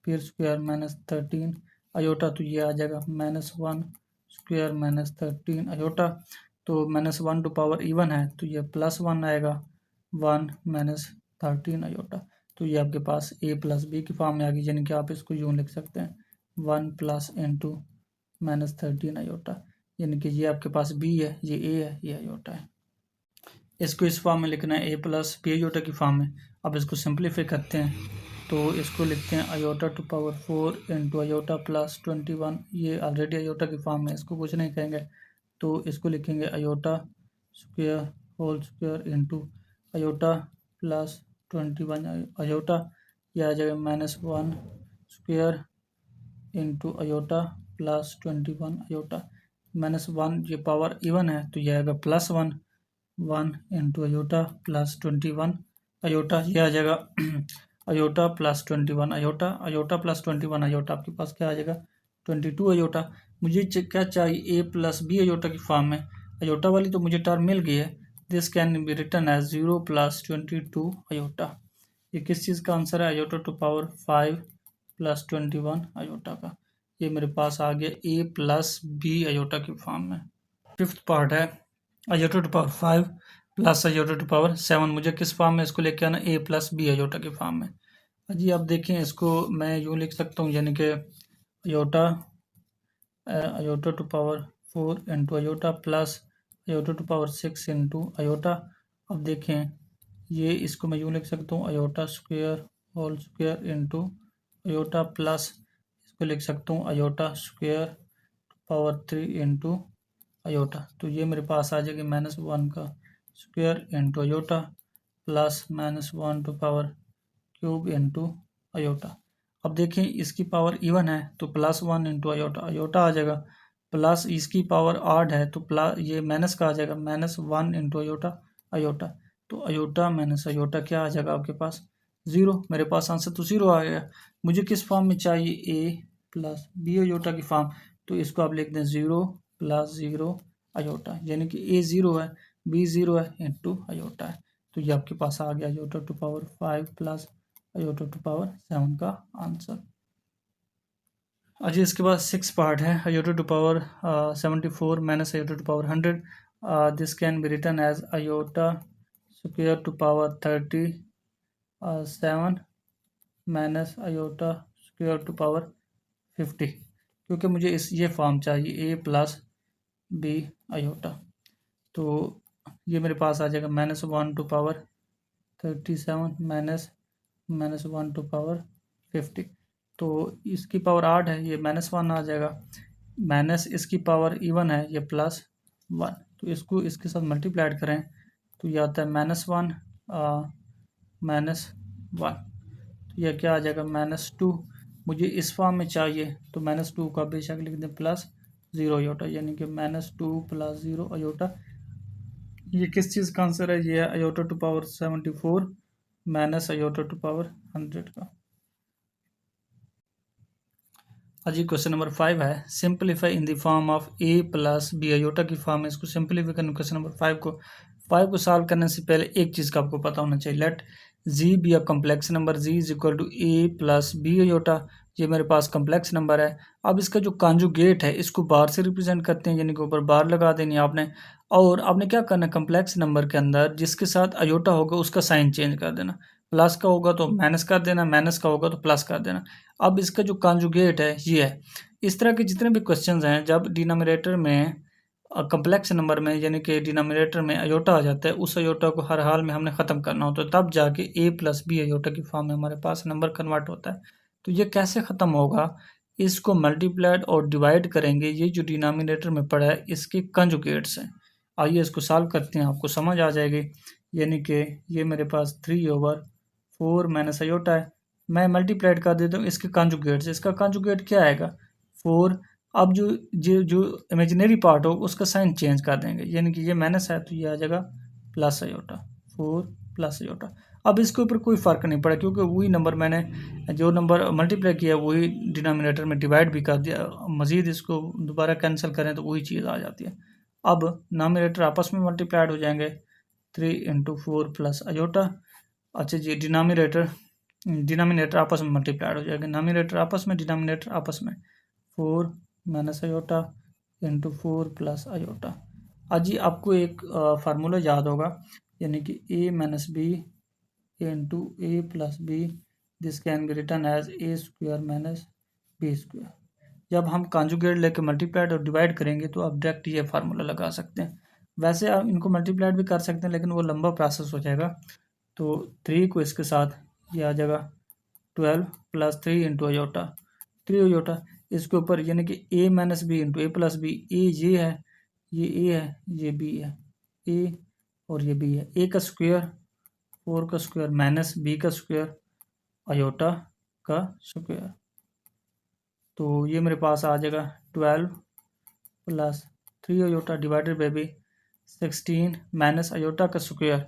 फिर स्क्वायर -13 अयोटा, तो ये आ जाएगा -1 स्क्वायर -13 अयोटा। तो -1 टू पावर इवन है तो ये +1 आएगा, 1 -13 अयोटा। तो ये आपके पास a प्लस बी की फॉर्म में आ गई, यानी कि आप इसको यूँ लिख सकते हैं 1 प्लस इंटू -13 अयोटा, यानी कि ये आपके पास b है, ये a है, ये अयोटा है। इसको इस फॉर्म में लिखना है a प्लस बी अयोटा की फॉर्म में। अब इसको सिंप्लीफाई करते हैं तो इसको लिखते हैं iota to power 4 into iota plus 21, ये ऑलरेडी अयोटा की फॉर्म में, इसको कुछ नहीं कहेंगे। तो इसको लिखेंगे iota square whole square into iota plus 21 iota, ये आ जाएगा -1 square into iota plus 21 iota. -1 ये पावर इवन है तो ये आएगा +1, 1 इंटू अयोटा प्लस 21 अयोटा, ये आ जाएगा iota plus 21 iota, iota plus 21 iota, आपके पास क्या आ जाएगा 22 अयोटा। मुझे क्या चाहिए a प्लस बी अयोटा की फॉर्म में। अयोटा वाली तो मुझे टर्म मिल गई है, this can be written as 0 plus 22 iota. ये किस चीज़ का आंसर है, iota to power 5 plus 21 iota का। ये मेरे पास आ गया a प्लस बी अयोटा की फॉर्म में। फिफ्थ पार्ट है iota to power 5 plus iota to power 7, मुझे किस फॉर्म में इसको लेके आना, a प्लस बी अयोटा की फॉर्म में। जी अब देखें, इसको मैं यूँ लिख सकता हूँ, यानी कि iota to power 4 into iota plus iota to power 6 into iota. अब देखें, ये इसको मैं यूँ लिख सकता हूँ iota square whole square into iota plus इसको लिख सकता हूँ iota square power 3 into iota. तो ये मेरे पास आ जाएगी -1 का square into iota plus -1 to power cube into iota. अब देखें इसकी पावर इवन है तो +1 इंटू अयोटा, अयोटा आ जाएगा, प्लस इसकी पावर ऑड है तो प्लस ये माइनस का आ जाएगा, -1 इंटू अयोटा अयोटा। तो अयोटा माइनस अयोटा क्या आ जाएगा आपके पास 0, मेरे पास आंसर तो 0 आ गया। मुझे किस फॉर्म में चाहिए, a प्लस बी अयोटा की फॉर्म, तो इसको आप लिख दें 0 प्लस 0 अयोटा, यानी कि a 0 है, b 0 है इंटू अयोटा है। तो ये आपके पास आ गया iota to power 5 plus iota to power 7 का आंसर। अच्छा इसके बाद 6 पार्ट है iota to power 74 minus iota to power 100, this can be written as iota square to power 37 minus iota square to power 50, क्योंकि मुझे ये फॉर्म चाहिए a plus B aorta. तो ये मेरे पास आ जाएगा -1 टू पावर 37 -1 टू पावर 50। तो इसकी पावर 8 है, ये -1 आ जाएगा, माइनस इसकी पावर इवन है, ये +1। तो इसको इसके साथ मल्टीप्लाइड करें तो ये आता है -1 -1, तो यह क्या आ जाएगा -2। मुझे इस फॉर्म में चाहिए तो -2 का बेशक लिख दें +0 अयोटा, यानी कि -2 + 0 अयोटा। ये किस चीज़ का आंसर है, ये है iota to power 74 minus iota to power 100 का। अजी क्वेश्चन नंबर 5 है simplify in the form of a plus B iota की फॉर्म है। इसको सिंप्लीफाई करना क्वेश्चन नंबर 5 को सॉल्व करने से पहले एक चीज़ का आपको पता होना चाहिए, let Z be a complex number, ji is equal to a plus B iota. ये मेरे पास कम्प्लेक्स नंबर है। अब इसका जो कॉन्जुगेट है इसको बार से रिप्रेजेंट करते हैं, यानी कि ऊपर बार लगा देनी है आपने, और आपने क्या करना है, कम्प्लेक्स नंबर के अंदर जिसके साथ अयोटा होगा उसका साइन चेंज कर देना, प्लस का होगा तो माइनस कर देना, माइनस का होगा तो प्लस कर देना। अब इसका जो कॉन्जुगेट है ये है। इस तरह के जितने भी क्वेश्चंस हैं जब डिनोमिनेटर में कम्प्लेक्स नंबर में यानी कि डिनोमिनेटर में अयोटा आ जाता है, उस अयोटा को हर हाल में हमने ख़त्म करना होता है, तब जाके a प्लस बी अयोटा की फॉर्म में हमारे पास नंबर कन्वर्ट होता है। तो ये कैसे ख़त्म होगा, इसको मल्टीप्लाइड और डिवाइड करेंगे, ये जो डिनोमिनेटर में पड़ा है इसके कंजुगेट्स हैं। आइए इसको सॉल्व करते हैं, आपको समझ आ जाएगी। यानी कि ये मेरे पास 3/4 माइनस अयोटा है, मैं मल्टीप्लाइड कर देता हूँ इसके कंजुगेट से। इसका कंजुगेट क्या आएगा 4। अब जो इमेजिनरी पार्ट हो उसका साइन चेंज कर देंगे, यानी कि ये माइनस है तो ये आ जाएगा प्लस आयोटा 4 प्लस आयोटा। अब इसके ऊपर कोई फ़र्क नहीं पड़ा क्योंकि वही नंबर मैंने जो नंबर मल्टीप्लाई किया वही डिनोमिनेटर में डिवाइड भी कर दिया। मज़ीद इसको दोबारा कैंसिल करें तो वही चीज़ आ जाती है। अब नॉमिनेटर आपस में मल्टीप्लाइड हो जाएंगे 3 इंटू 4 प्लस आयोटा। अच्छा जी, डिनोमिनेटर आपस में मल्टीप्लाइड हो जाएगा, नॉमिनेटर आपस में डिनोमिनेटर आपस में 4 minus iota into 4 plus iota. आज जी आपको एक फार्मूला याद होगा, यानी कि a minus B into A plus B this can be return as A square minus B square. जब हम कॉन्जुगेट लेके मल्टीप्लाइड और डिवाइड करेंगे तो आप डायरेक्ट ये फार्मूला लगा सकते हैं। वैसे आप इनको मल्टीप्लाइड भी कर सकते हैं लेकिन वो लंबा प्रोसेस हो जाएगा। तो 3 को इसके साथ ये आ जाएगा 12 प्लस 3 इंटू आयोटा 3 आयोटा इसके ऊपर, यानी कि a minus B into A plus B. A ये है, ये a है, ये b है, a और ये b है। a का स्क्वायर 4 का स्क्वायर माइनस b का स्क्वायर आयोटा का स्क्वायर। तो ये मेरे पास आ जाएगा 12 plus 3 iota divided by 16 minus iota का स्क्वायर,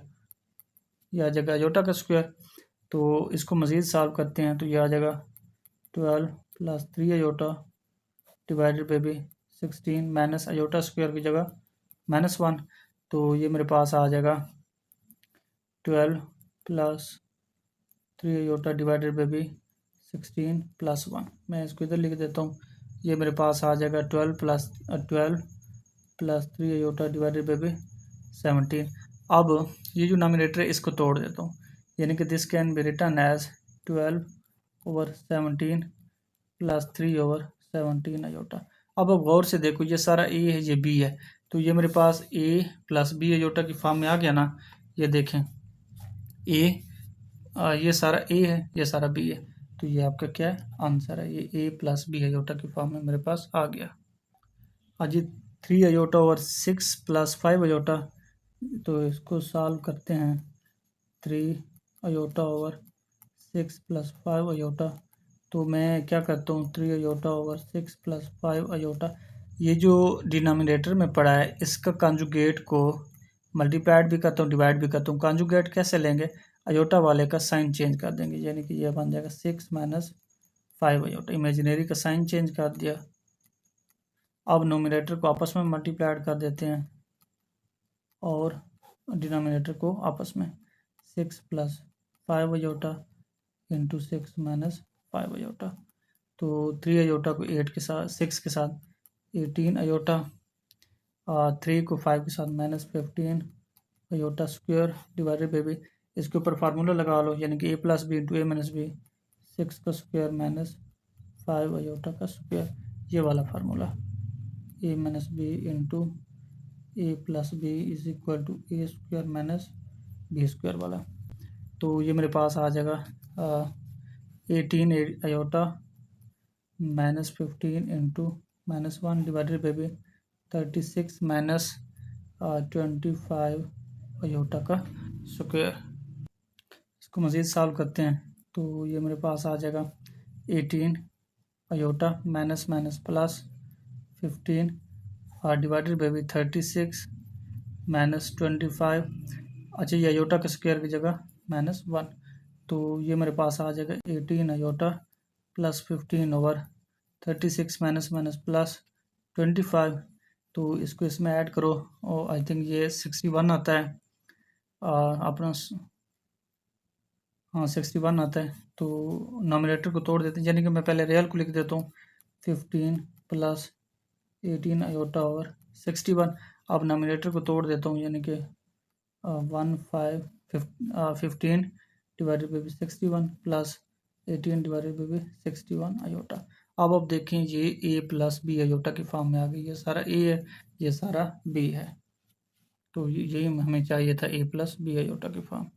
यह आ जाएगा आयोटा का स्क्वायर। तो इसको मज़ीद सॉल्व करते हैं तो यह आ जाएगा 12 plus 3 iota divided by 16 minus iota square की जगह -1। तो ये मेरे पास आ जाएगा 12 plus 3 iota divided by 16 plus 1। मैं इसको इधर लिख देता हूँ, ये मेरे पास आ जाएगा 12 प्लस 3 आयोटा डिवाइडेड बाई 17। अब ये जो नॉमिनेटर है इसको तोड़ देता हूँ, यानी कि this can be return as 12 over 17 plus 3 over 17 iota. अब गौर से देखो ये सारा ए है, ये बी है, तो ये मेरे पास ए प्लस बी आयोटा की फॉर्म में आ गया ना। ये देखें ए ये सारा ए है, ये सारा बी है, तो ये आपका क्या है आंसर है, ये ए प्लस बी आयोटा की फॉर्म में मेरे पास आ गया। आज 3 आयोटा ओवर 6 प्लस 5 आयोटा, तो इसको सॉल्व करते हैं। 3 आयोटा ओवर 6 प्लस 5 आयोटा, तो मैं क्या करता हूँ 3 आयोटा ओवर 6 प्लस 5 आयोटा, ये जो डिनोमिनेटर में पड़ा है इसका कंजुगेट को मल्टीप्लाइड भी करता हूँ डिवाइड भी करता हूँ। कंजुगेट कैसे लेंगे, आयोटा वाले का साइन चेंज कर देंगे, यानी कि यह बन जाएगा 6 माइनस 5 आयोटा, इमेजिनरी का साइन चेंज कर दिया। अब नोमिनेटर को आपस में मल्टीप्लाइड कर देते हैं और डिनोमिनेटर को आपस में 6 plus 5 iota into 6 minus 5 iota. तो 3 आयोटा को 8 के साथ 6 के साथ 18 आयोटा, 3 को 5 के साथ -15 आयोटा स्क्वायर डिवाइडेड बाई, इसके ऊपर फार्मूला लगा लो, यानी कि a plus B into A minus B 6 का स्क्वायर माइनस 5 आयोटा का स्क्वायर, ये वाला formula a minus B into A plus B is equal to A square minus B square वाला। तो ये मेरे पास आ जाएगा 18 iota -15 into -1 divided by 36 minus 25 iota का स्क्वायर। इसको मज़ीद सॉल्व करते हैं तो ये मेरे पास आ जाएगा 18 iota minus minus plus 15 divided by 36 minus 25। अच्छा, ये आयोटा के स्क्वायर की जगह -1, तो ये मेरे पास आ जाएगा 18 iota plus 15 over 36 minus minus plus 25। तो इसको इसमें ऐड करो और आई थिंक ये 61 आता है अपना, हाँ 61 आता है। तो नॉमिनेटर को तोड़ देते हैं, यानी कि मैं पहले रियल को लिख देता हूँ 15 प्लस 18 आयोटा ओवर 61। अब नॉमिनेटर को तोड़ देता हूँ, यानी कि 15 divided by 61 plus 18 divided by 61 iota. अब देखें ये a प्लस बी आयोटा की फॉर्म में आ गई, ये सारा a है, ये सारा b है, तो यही हमें चाहिए था a प्लस बी आयोटा की फॉर्म।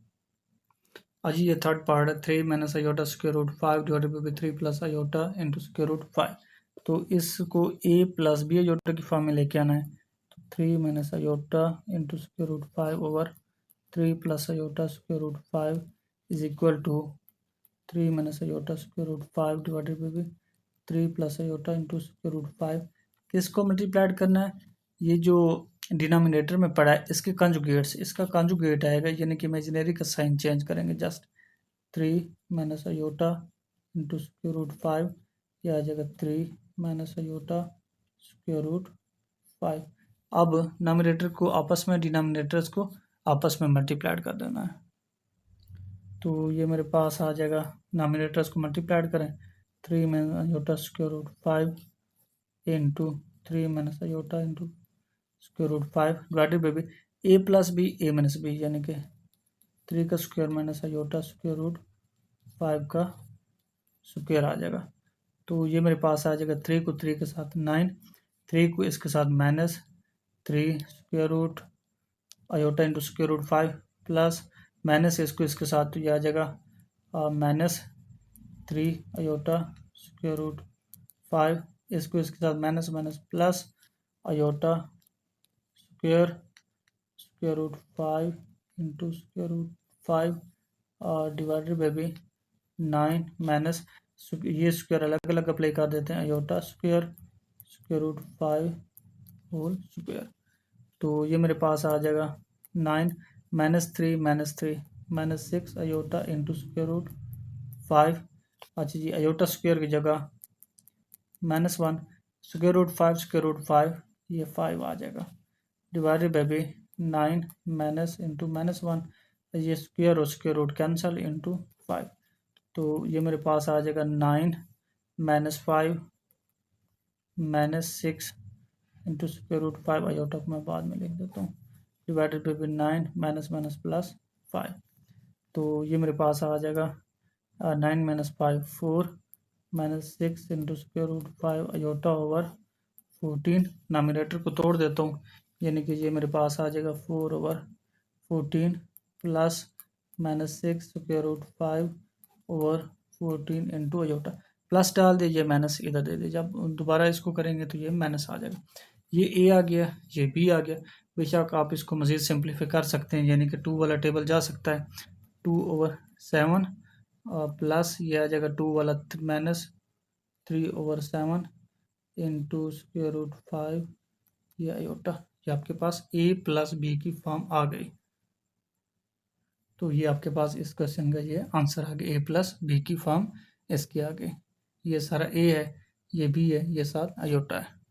आज ये थर्ड पार्ट है, 3 minus iota square root 5 divided by 3 plus iota into square root 5। तो इसको a प्लस बी आयोटा की फॉर्म में लेके आना है, तो 3 minus iota into square root 5 over 3 plus iota square root 5 is equal to 3 minus iota square root 5 divided by 3 plus iota into square root 5। किसको multiplied करना है? ये जो डिनोमिनेटर में पड़ा है इसके कंजुगेट्स, इसका कंजुगेट आएगा, यानी कि इमेजिनरी का साइन चेंज करेंगे just. 3 minus iota into square root 5, ये आ जाएगा 3 माइनस आयोटा स्क्वायर रूट 5। अब नोमिनेटर को आपस में, डिनोमिनेटर्स को आपस में मल्टीप्लाइड कर देना है। तो ये मेरे पास आ जाएगा, नोमिनेटर्स को मल्टीप्लाइड करें, 3 minus iota square root 5 into 3 minus iota into square root 5 divided by A plus B A minus B, यानी कि 3 का square minus iota square root 5 का स्क्वायर आ जाएगा। तो ये मेरे पास आ जाएगा 3 को 3 के साथ 9, 3 को इसके साथ minus 3 square root iota into square root 5 plus minus इसको इसके साथ, तो ये आ जाएगा माइनस 3 आयोटा स्क्वायर रूट 5, इसको इसके साथ minus minus plus iota square root 5 into square root 5 divided by 9 minus, ये स्क्वायर अलग अलग अप्लाई कर देते हैं, iota square root 5 whole square. तो ये मेरे पास आ जाएगा 9 minus 3 minus 6 iota into square root 5। अच्छा जी, आयोटा स्क्वायर की जगह -1 स्क्वायर रूट 5 ये 5 आ जाएगा, डिवाइडेड बाई 9 माइनस इंटू -1, ये स्क्वायर और स्क्वायर रूट कैंसिल इंटू 5। तो ये मेरे पास आ जाएगा 9 minus 5 minus 6 into square root 5, iota को मैं बाद में लिख देता हूँ, divided by 9 minus minus plus 5। तो ये मेरे पास आ जाएगा 9 minus 5 4 minus 6 into square root 5 iota over 14। Nominator को तोड़ देता हूँ, यानी कि ये मेरे पास आ जाएगा 4 over 14 plus minus 6 square root 5 over 14 into iota, plus डाल दीजिए, माइनस इधर दे दीजिए। जब दोबारा इसको करेंगे तो ये माइनस आ जाएगा, ये ए आ गया, ये बी आ गया। बेशक आप इसको मज़ीद सिंप्लीफाई कर सकते हैं, यानी कि 2 वाला टेबल जा सकता है, 2 ओवर 7 प्लस ये आ जाएगा 2 वाला minus 3 over 7 into square root 5 ये आयोटा। ये आपके पास ए प्लस बी की फॉर्म आ गई। तो ये आपके पास इस क्वेश्चन का ये आंसर आ गया, ए प्लस बी की फॉर्म इसके आगे। ये सारा ए है, ये बी है, ये साथ आयोटा है।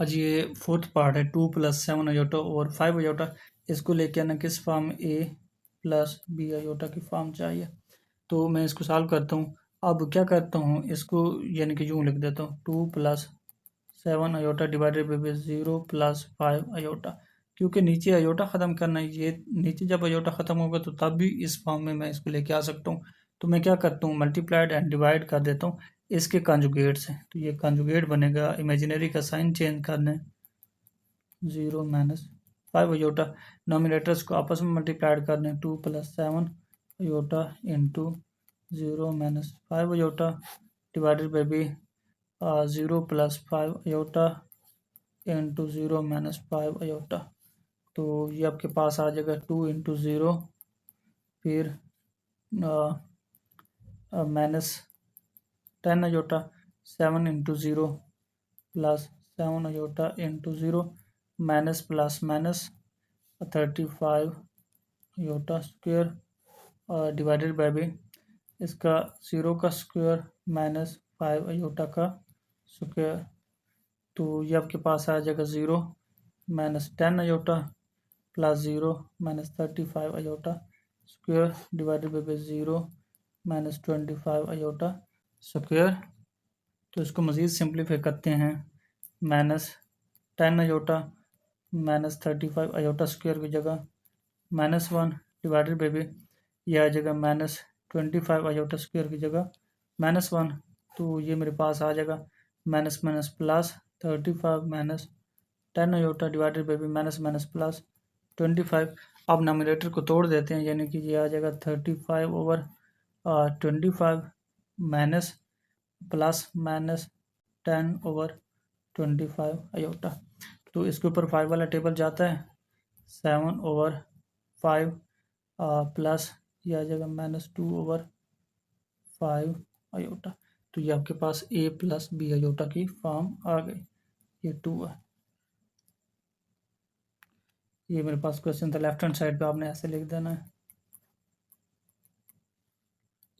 आज ये फोर्थ पार्ट है, 2 प्लस 7 आयोटा और 5 आयोटा, इसको लेके आना किस फॉर्म, ए प्लस बी आयोटा की फॉर्म चाहिए। तो मैं इसको सॉल्व करता हूँ। अब क्या करता हूँ, इसको यानी कि यूँ लिख देता हूँ, 2 plus 7 iota divided by 0 plus 5 iota, क्योंकि नीचे आयोटा ख़त्म करना है, ये नीचे जब आयोटा ख़त्म होगा तो तब भी इस फॉर्म में मैं इसको लेके आ सकता हूँ। तो मैं क्या करता हूँ, मल्टीप्लाइड एंड डिवाइड कर देता हूँ इसके कंजुगेट से, तो ये कंजुगेट बनेगा, इमेजिनरी का साइन चेंज करना है, 0 माइनस 5 आयोटा, नोमिनेटर्स को आपस में मल्टीप्लाइड करना है, 2 plus 7 iota into 0 minus 5 iota divided by 0 plus 5 iota into 0 minus 5 iota. तो ये आपके पास आ जाएगा 2 इंटू 0, फिर minus 10 iota, 7 into 0 plus 7 iota into 0 minus plus minus 35 iota square divided by इसका 0 का स्क्वायर माइनस 5 आयोटा का स्क्वायर। तो ये आपके पास आ जाएगा 0 minus 10 iota plus 0 minus 35 iota square divided by 0 minus 25 iota square. तो इसको मज़ीद सिंप्लीफाई करते हैं, minus 10 iota minus 35 iota square की जगह -1 डिवाइडेड बाई ये आ जाएगा माइनस 25 आयोटा स्क्वायर की जगह -1। तो ये मेरे पास आ जाएगा minus minus plus 35 minus 10 iota divided by minus minus plus 25। अब नोमिनेटर को तोड़ देते हैं, यानी कि ये आ जाएगा 35 over 25 minus plus minus 10 over 25 iota. तो इसके ऊपर 5 वाला टेबल जाता है, 7 ओवर 5 प्लस ये आ जाएगा -2/5 अयोटा। तो ये आपके पास a प्लस बी अयोटा की फॉर्म आ गई। ये 2 है। ये मेरे पास क्वेश्चन था, लेफ्ट हैंड साइड पे आपने ऐसे लिख देना है,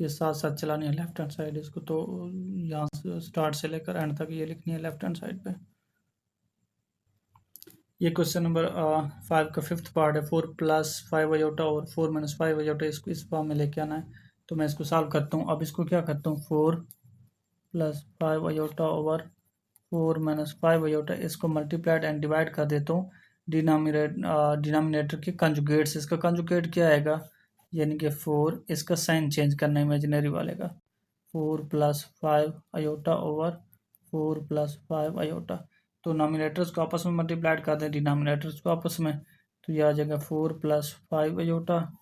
ये साथ साथ चलानी है लेफ्ट हैंड साइड इसको। तो यहाँ से स्टार्ट से लेकर एंड तक ये लिखनी है लेफ्ट हैंड साइड पे। ये क्वेश्चन नंबर 5 का 5th पार्ट है। 4+5 अयोटा और 4-5 अयोटा, इसको इस फॉर्म में लेके आना है। तो मैं इसको सॉल्व करता हूँ। अब इसको क्या करता हूँ, 4+5 अयोटा ओवर 4-5 अयोटा, इसको मल्टीप्लाइड एंड डिवाइड कर देता हूँ डिनोमिनेटर के कंजुगेट से। इसका कंजुगेट क्या आएगा, यानी कि 4, इसका साइन चेंज करना है इमेजिनरी वाले का, 4+5 अयोटा ओवर 4+5 अयोटा। तो नॉमिनेटर्स को आपस में मल्टीप्लाइड कर दें डिनोमिनेटर्स को आपस में, तो ये आ जाएगा 4+5 iota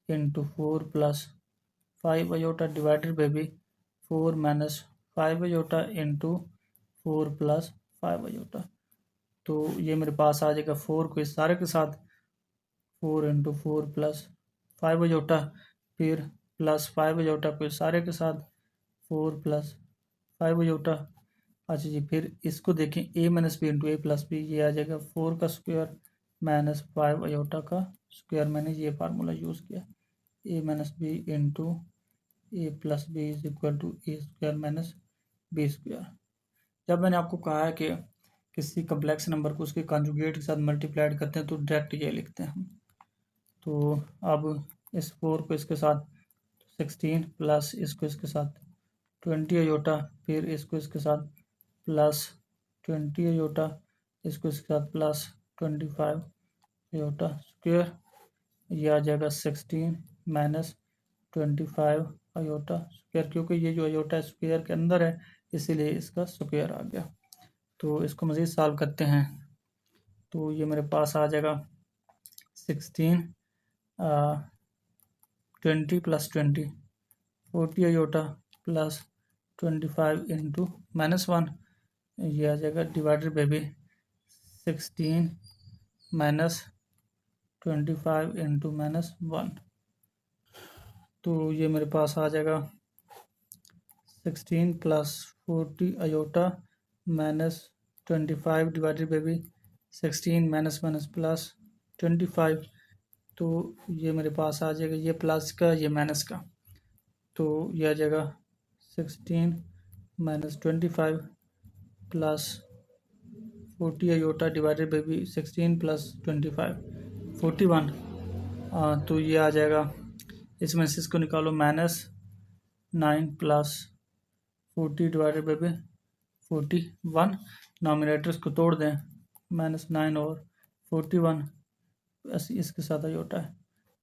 into 4+5 iota divided by भी 4-5 अयोटा इंटू 4+5 अयोटा। तो ये मेरे पास आ जाएगा 4 को इस सारे के साथ 4 इंटू 4+5 अयोटा, फिर +5 अयोटा को इस सारे के साथ 4+5 अयोटा। अच्छा जी, फिर इसको देखें a-b इंटू a+b, ये आ जाएगा 4 का स्क्वायर -5 अयोटा का स्क्वायर। मैंने ये फार्मूला यूज़ किया, a-b into a+b is equal to a² - b²। जब मैंने आपको कहा है कि किसी कम्प्लेक्स नंबर को उसके कॉन्जुगेट के साथ मल्टीप्लाइड करते हैं तो डायरेक्ट ये लिखते हैं हम। तो अब इस 4 को इसके साथ 16 प्लस इसको इसके साथ 20 अयोटा, फिर इसको इसके साथ +20 अयोटा, इसको इसके साथ +25 अयोटा स्क्वायर। ये आ जाएगा 16 - 25 अयोटा स्क्वायर, क्योंकि ये जो अयोटा स्क्वायर के अंदर है इसीलिए इसका स्क्वायर आ गया। तो इसको मज़ीद सॉल्व करते हैं। तो ये मेरे पास आ जाएगा 16 20 + 20 40 अयोटा प्लस 25 इंटू -1, ये आ जाएगा डिवाइडेड बाई 16 - 25 इंटू -1। तो ये मेरे पास आ जाएगा 16 + 40 अयोटा -25 डिवाइडेड बाई 16 -+ 25। तो ये मेरे पास आ जाएगा ये प्लस का ये माइनस का, तो ये आ जाएगा 16 - 25 प्लस 40 अयोटा डिवाइडेड बाई 16 + 25 41। तो ये आ जाएगा, इसमें से इसको निकालो -9 प्लस 40 डिवाइडेड बाई 41। नॉमिनेटर्स को तोड़ दें, -9 और 41 इसके साथ अयोटा है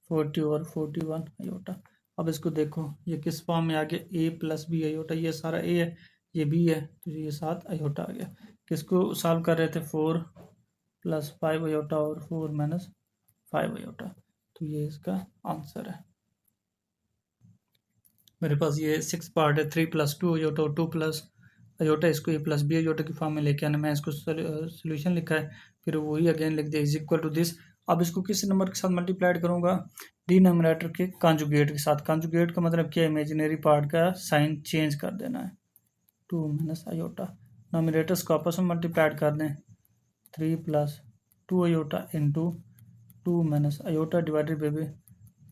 40 और 41 अयोटा। अब इसको देखो ये किस फॉर्म में आ गया, a+b अयोटा, ये सारा a है ये b है, तो ये साथ अयोटा आ गया। किसको सॉल्व कर रहे थे, 4+5 अयोटा और 4-5 अयोटा। तो ये इसका आंसर है। मेरे पास ये 6 पार्ट है, 3+2 अयोटा और 2+ अयोटा, इसको a+b अयोटा की फॉर्म में लेके आना। मैं इसको सोल्यूशन लिखा है, फिर वही अगेन लिख दिया इज इक्वल टू दिस। अब इसको किस नंबर के साथ मल्टीप्लाइड करूंगा, डिनोमिनेटर के कॉन्जुगेट के साथ। कॉन्जुगेट का मतलब क्या, इमेजिनरी पार्ट का साइन चेंज कर देना है, 2 - अयोटा। नॉमिनेटर्स को आपस में मल्टीप्लाइड कर दें, 3+2 iota into 2 - iota divided by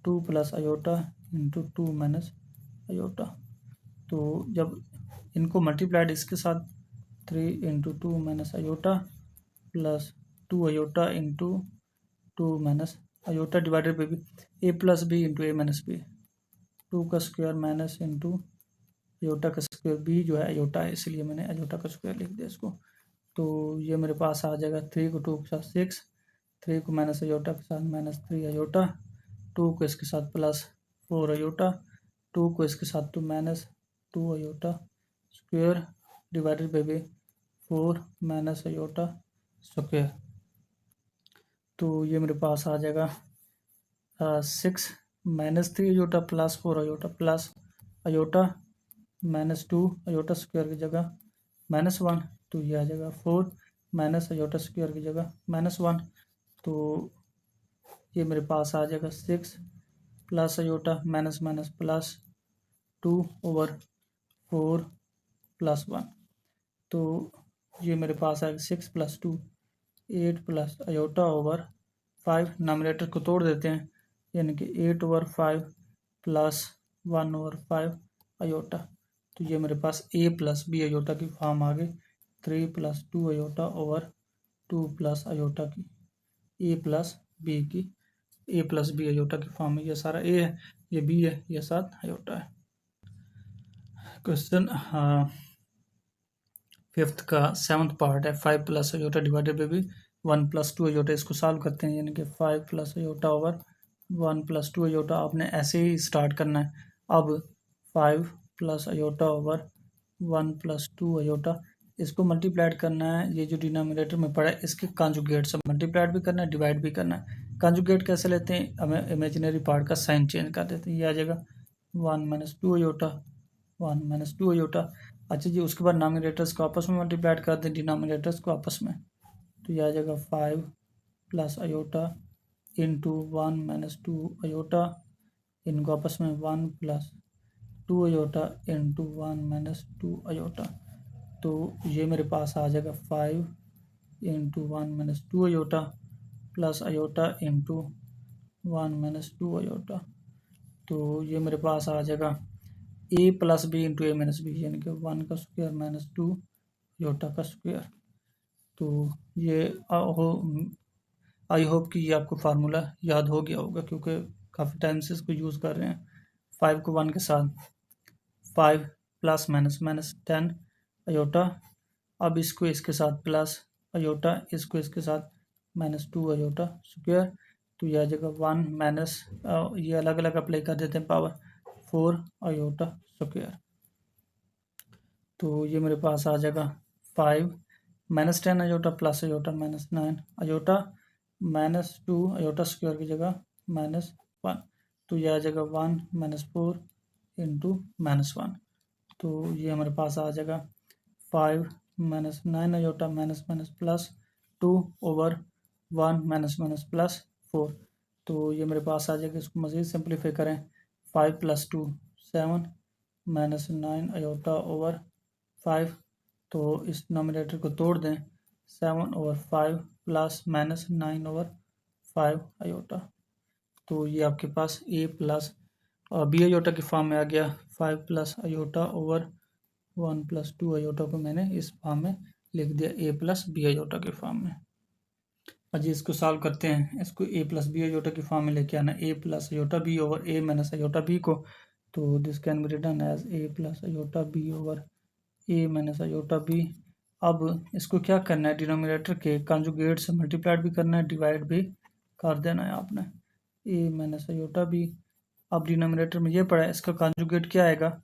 2+ iota into 2 - iota. तो जब इनको मल्टीप्लाइड इसके साथ 3 into 2 - iota plus 2 iota into 2 - iota divided by a+b into a-b, 2 का स्क्वायर माइनस इंटू अयोटा का स्क्वायर, b जो है अयोटा है इसलिए मैंने अयोटा का स्क्वायर लिख दिया इसको। तो ये मेरे पास आ जाएगा 3 को 2 के साथ 6, 3 को माइनस अयोटा के साथ -3 अयोटा, 2 को इसके साथ +4 अयोटा, 2 को इसके साथ तो -2 iota square divided by 4 - iota square. तो ये मेरे पास आ जाएगा 6 -3 iota +4 iota plus iota -2 iota square की जगह -1, तो ये आ जाएगा 4 अयोटा स्क्वायर की जगह -1। तो ये मेरे पास आ जाएगा 6 plus iota minus minus plus 2/4 plus 1। तो ये मेरे पास आएगा 6 + 2 8 प्लस अयोटा ओवर 5। नॉमिनेटर को तोड़ देते हैं, यानी कि 8/5 प्लस 1/5 अयोटा। तो ये मेरे पास a प्लस बी अयोटा की फॉर्म आ गई। 3 + 2 अयोटा ओवर 2 प्लस अयोटा की a प्लस बी अयोटा की फॉर्म में। ये सारा a है, ये b है, ये साथ अयोटा है। क्वेश्चन 5th का 7th पार्ट है। 5 plus iota divided by 1 + 2 iota. इसको सॉल्व करते हैं, यानी कि 5 प्लस अयोटा ओवर 1 + 2 अयोटा। आपने ऐसे ही स्टार्ट करना है। अब 5 प्लस अयोटा ओवर 1 + 2 अयोटा, इसको मल्टीप्लाइड करना है। ये जो डिनोमिनेटर में पड़ा है इसके कॉन्जुगेट से मल्टीप्लाइड भी करना है, डिवाइड भी करना है। कॉन्जुगेट कैसे लेते हैं, हमें इमेजिनरी पार्ट का साइन चेंज कर देते हैं। ये आ जाएगा 1 - 2 अयोटा, 1 - 2 अयोटा। अच्छा जी, उसके बाद नॉमिनेटर्स को आपस में मल्टीप्लाइड कर दें, डिनोमिनेटर्स को आपस में। तो ये आ जाएगा 5 प्लस अयोटा इंटू 1 - 2 अयोटा, इनको आपस में 1 + 2 अयोटा इंटू 1 - 2 अयोटा। तो ये मेरे पास आ जाएगा 5 into 1 - 2 iota plus iota into 1 - 2 iota. तो ये मेरे पास आ जाएगा a + b into a - b, यानी कि 1 का स्क्वायर माइनस 2 अयोटा का स्क्वायर। तो ये आई होप कि ये आपको फार्मूला याद हो गया होगा, क्योंकि काफ़ी टाइम से इसको यूज़ कर रहे हैं। 5 को 1 के साथ 5 प्लस माइनस माइनस 10 अयोटा। अब इसको इसके साथ प्लस अयोटा, इसको इसके साथ -2 अयोटा स्क्वायर। तो यह आ जाएगा 1 माइनस, ये अलग अलग अप्लाई कर देते हैं, पावर 4 अयोटा स्क्वायर। तो ये मेरे पास आ जाएगा 5 -10 iota plus iota -9 iota -2 iota square की जगह -1। तो ये आ जाएगा 1 - 4 इंटू -1। तो ये हमारे पास आ जाएगा 5 -9 iota minus minus plus 2 over 1 minus plus 4। तो ये मेरे पास आ जाएगा। इसको मज़ीद सिंप्लीफाई करें, 5 + 2 7 -9 अयोटा ओवर 5। तो इस नोमिनेटर को तोड़ दें, 7/5 प्लस -9/5 अयोटा। तो ये आपके पास a प्लस बी अयोटा की फॉर्म में आ गया। 5 प्लस अयोटा ओवर 1 + 2 अयोटा को मैंने इस फॉर्म में लिख दिया, a प्लस बी अयोटा के फॉर्म में। अजी इसको सॉल्व करते हैं। इसको a प्लस बी अयोटा की फॉर्म में लेके आना, a plus iota B over a minus iota B को। तो this can be written as a plus iota B over a minus iota B. अब इसको क्या करना है, डिनोमिनेटर के कॉन्जुगेट से मल्टीप्लाइड भी करना है, डिवाइड भी कर देना है आपने, a माइनस अयोटा बी। अब डिनोमिनेटर में ये पड़ा है, इसका कॉन्जुगेट क्या आएगा,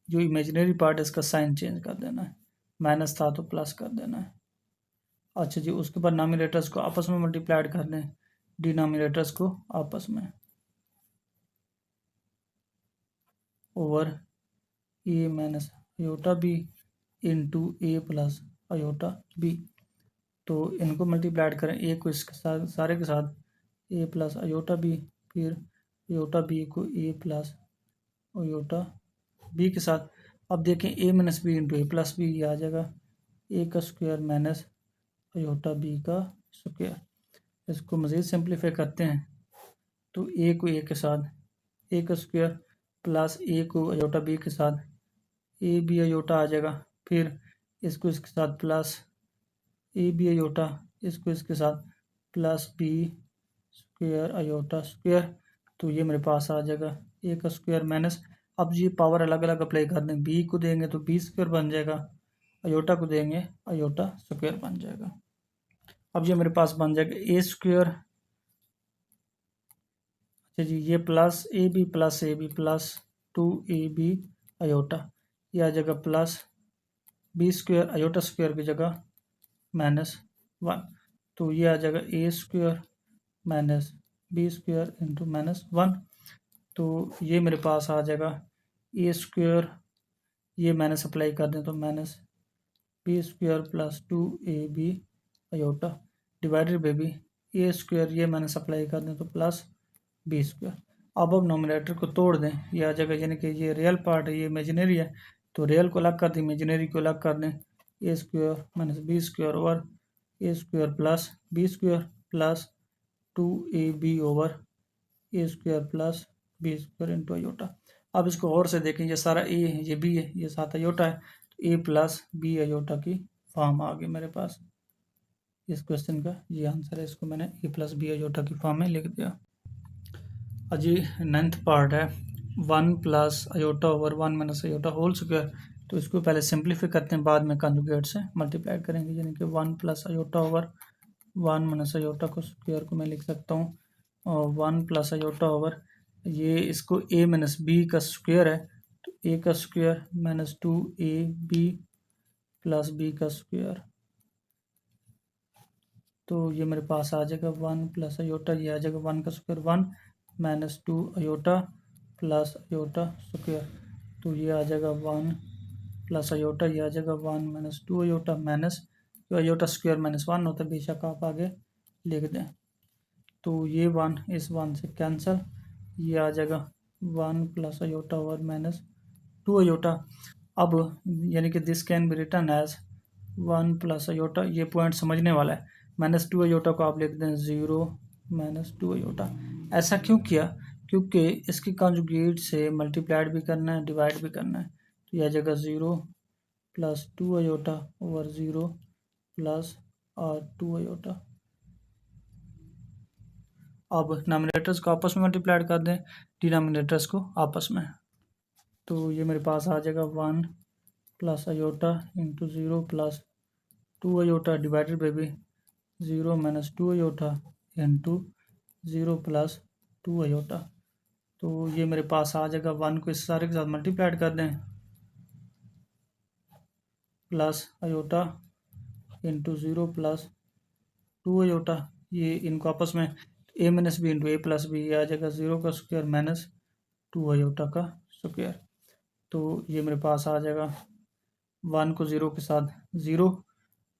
जो इमेजिनरी पार्ट है इसका साइन चेंज कर देना है, माइनस था तो प्लस कर देना है। अच्छा जी, उसके बाद नॉमिनेटर्स को आपस में मल्टीप्लाइड कर दें, डिनोमिनेटर्स को आपस में, over a minus iota B into a plus iota B. तो इनको मल्टीप्लाइड करें, a को इसके साथ सारे के साथ a प्लस अयोटा बी, फिर अयोटा बी को a प्लस अयोटा बी के साथ। अब देखें a - b into a plus B, ये आ जाएगा a का स्क्वायर माइनस अयोटा बी का स्क्वायर। इसको मज़ीद सिंप्लीफाई करते हैं, तो a को a के साथ a का स्क्वायर प्लस a को अयोटा बी के साथ a बी अयोटा आ जाएगा। फिर इसको इसके साथ प्लस a बी अयोटा, इसको इसके साथ plus b square iota square. तो ये मेरे पास आ जाएगा a का स्क्वायर माइनस, अब ये पावर अलग अलग अप्लाई कर दें, b को देंगे तो b स्क्वायर बन जाएगा, अयोटा को देंगे अयोटा स्क्वायर बन जाएगा। अब ये मेरे पास बन जाएगा a स्क्वायर। अच्छा जी, ये plus A B plus 2ab iota, ये आ जाएगा plus b square iota square की जगह -1। तो ये आ जाएगा a square minus b square into -1। तो ये मेरे पास आ जाएगा a स्क्वायर, ये माइनस अप्लाई कर दें तो minus b square plus 2ab iota divided by b, a square ये माइनस अप्लाई कर दें तो प्लस b स्क्वायर। अब नोमिनेटर को तोड़ दें, ये आ जाएगा, यानी कि ये रियल पार्ट है, ये इमेजिनरी है, तो रियल को अलग कर दें, इमेजिनरी को अलग कर दें। A square minus B square over A square plus B square plus 2ab over A square plus B square into iota. अब इसको और से देखें, ये सारा ए है, ये बी है, ये साथ आयोटा है, तो ए प्लस बी आयोटा की फॉर्म आ गई मेरे पास। इस क्वेश्चन का ये आंसर है, इसको मैंने ए प्लस बी आयोटा की फॉर्म में लिख दिया। अजी 9th पार्ट है 1 plus iota over 1 minus iota whole square. तो इसको पहले सिंप्लीफाई करते हैं, बाद में कंजुगेट से मल्टीप्लाई करेंगे, यानी कि 1 plus iota over 1 minus iota को स्क्वायर को मैं लिख सकता हूँ, और 1 प्लस आयोटा ओवर ये इसको ए माइनस बी का स्क्वायर है, तो ए का square minus 2ab plus B का स्क्वायर, तो ये मेरे पास आ जाएगा 1 प्लस आयोटा, ये आ जाएगा 1 का square 1 minus 2 iota plus iota square, तो ये आ जाएगा 1 प्लस आयोटा, ये आ जाएगा 1 माइनस 2 आयोटा माइनस जो आयोटा स्क्वायर माइनस 1 होता है, बेशक आप आगे लिख दें, तो ये 1 इस 1 से कैंसिल, ये आ जाएगा 1 plus iota over minus 2 iota. अब यानी कि this can be return as 1 plus iota, ये पॉइंट समझने वाला है, माइनस 2 आयोटा को आप लिख दें 0 माइनस 2 आयोटा। ऐसा क्यों किया? क्योंकि इसकी कॉन्जुगेट से मल्टीप्लाइड भी करना है, डिवाइड भी करना है, तो यह जगह 0 प्लस 2 आयोटा ओवर 0 प्लस और 2 आयोटा। अब नॉमिनेटर्स को आपस में मल्टीप्लाइड कर दें, डिनोमिनेटर्स को आपस में, तो ये मेरे पास आ जाएगा 1 plus iota into 0 plus 2 iota divided by भी 0 minus 2 iota into 0 plus 2 iota, तो ये मेरे पास आ जाएगा 1 को इस सारे के साथ मल्टीप्लाइड कर दें, plus iota into 0 plus 2 iota, ये इनको आपस में ए minus B into A plus B, ये आ जाएगा 0 का स्क्वायर माइनस 2 आयोटा का स्क्वायर, तो ये मेरे पास आ जाएगा 1 को 0 के साथ 0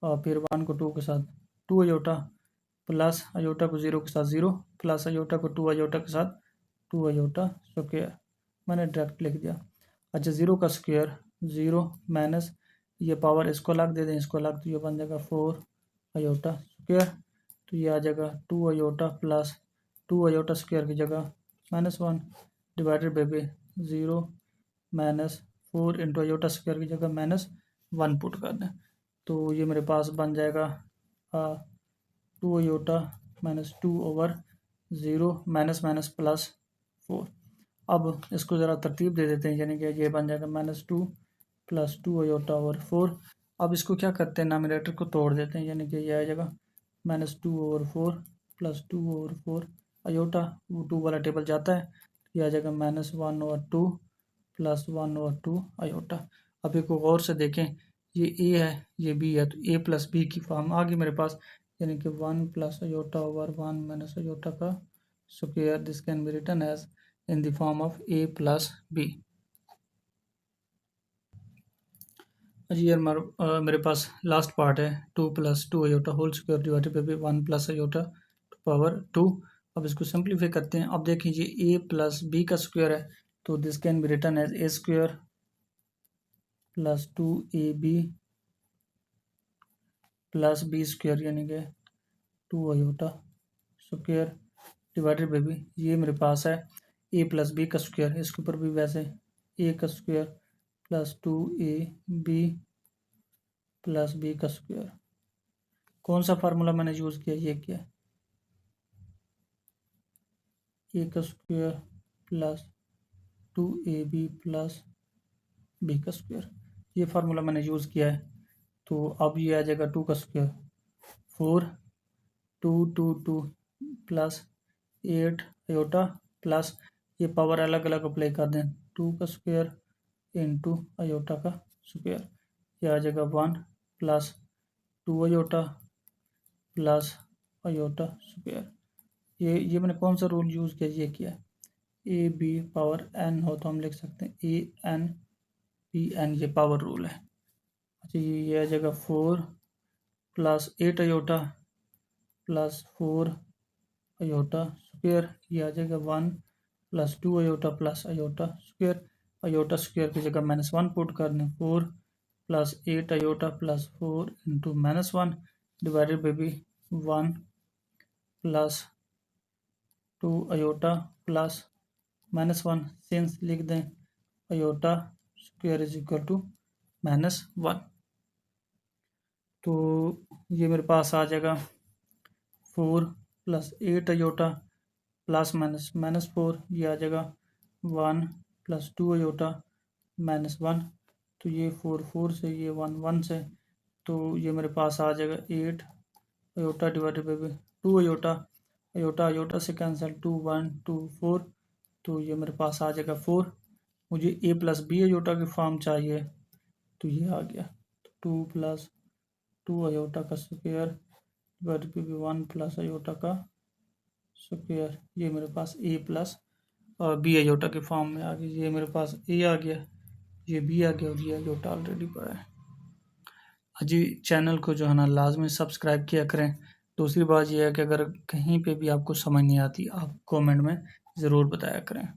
और फिर 1 को 2 के साथ 2 आयोटा प्लस आयोटा को 0 के साथ 0 प्लस आयोटा को 2 आयोटा के साथ 2 आयोटा स्क्वायर, मैंने डायरेक्ट लिख दिया। अच्छा 0 का स्क्वायर 0 माइनस ये पावर इसको अलग दे दें, इसको अलग, तो ये बन जाएगा 4 आयोटा स्क्वायर, तो ये आ जाएगा 2 आयोटा प्लस 2 आयोटा स्क्वायर की जगह -1 divided by 0 minus 4 into iota square की जगह -1 पुट कर दें, तो ये मेरे पास बन जाएगा 2 iota minus 2 over 0 minus minus plus 4। अब इसको ज़रा तरतीब दे देते हैं, यानी कि ये बन जाएगा -2 प्लस 2 आयोटा ओवर 4। अब इसको क्या करते हैं, नॉमिनेटर को तोड़ देते हैं, यानी कि ये आ जाएगा -2 ओवर 4 प्लस 2 ओवर 4 आयोटा, वो 2 वाला टेबल जाता है, ये आ जाएगा -1 ओवर 2 प्लस 1 ओवर 2 आयोटा। अब एक गौर से देखें, ये ए है ये बी है, तो ए प्लस बी की फॉर्म आ गई मेरे पास, यानी कि 1 plus iota over 1 minus iota का square, this can be written as in the form of A plus B. जी यार मेरे पास लास्ट पार्ट है 2 plus 2 iota whole square divided by 1 plus iota power 2। अब इसको सिंप्लीफाई करते हैं। अब देखिए ये ए प्लस बी का स्क्वायर है, तो this can be written as A square plus 2ab plus B square, यानी कि 2 iota square divided by B, ये मेरे पास है ए प्लस बी का स्क्वायर, इसके ऊपर भी वैसे ए का square plus 2ab plus B का स्क्वायर। कौन सा फार्मूला मैंने यूज़ किया, ये किया ए का square plus 2ab plus B का स्क्वायर, ये फार्मूला मैंने यूज़ किया है। तो अब ये आ जाएगा 2 का स्क्वायर 4 2 2 2 प्लस 8 आयोटा प्लस ये पावर अलग अलग अप्लाई कर दें, 2 का स्क्वायर इंटू आयोटा का स्क्वायर, ये आ जाएगा 1 plus 2 iota plus iota square. ये मैंने कौन सा रूल यूज़ किया, ये किया ए बी पावर एन हो तो हम लिख सकते हैं ए एन पी एन, ये पावर रूल है। अच्छा ये आ जाएगा 4 plus 8 iota plus 4 iota square, ये आ जाएगा 1 plus 2 iota plus iota square, iota square की जगह -1 पुट कर दें, 4 plus 8 iota plus 4 into -1 divided by भी 1 प्लस 2 अयोटा प्लस -1 सिंस लिख दें iota square is equal to -1। तो ये मेरे पास आ जाएगा 4 प्लस 8 अयोटा प्लस -4, ये आ जाएगा 1 प्लस 2 अयोटा -1, तो ये 4 से, ये 1 से, तो ये मेरे पास आ जाएगा 8 iota divided by 2 iota, iota अयोटा से कैंसिल, 2 1 2 4, तो ये मेरे पास आ जाएगा 4। मुझे a प्लस बी अयोटा की फॉर्म चाहिए, तो ये आ गया 2 प्लस 2 अयोटा का square divided by 1 plus iota का स्क्वायर, ये मेरे पास a प्लस और बी अयोटा के फॉर्म में आ गया। ये मेरे पास a आ गया, ये b आ गया और ये अयोटा ऑलरेडी पड़ा है। जी चैनल को जो है ना लाजमी सब्सक्राइब किया करें। दूसरी बात यह है कि अगर कहीं पे भी आपको समझ नहीं आती आप कमेंट में ज़रूर बताया करें।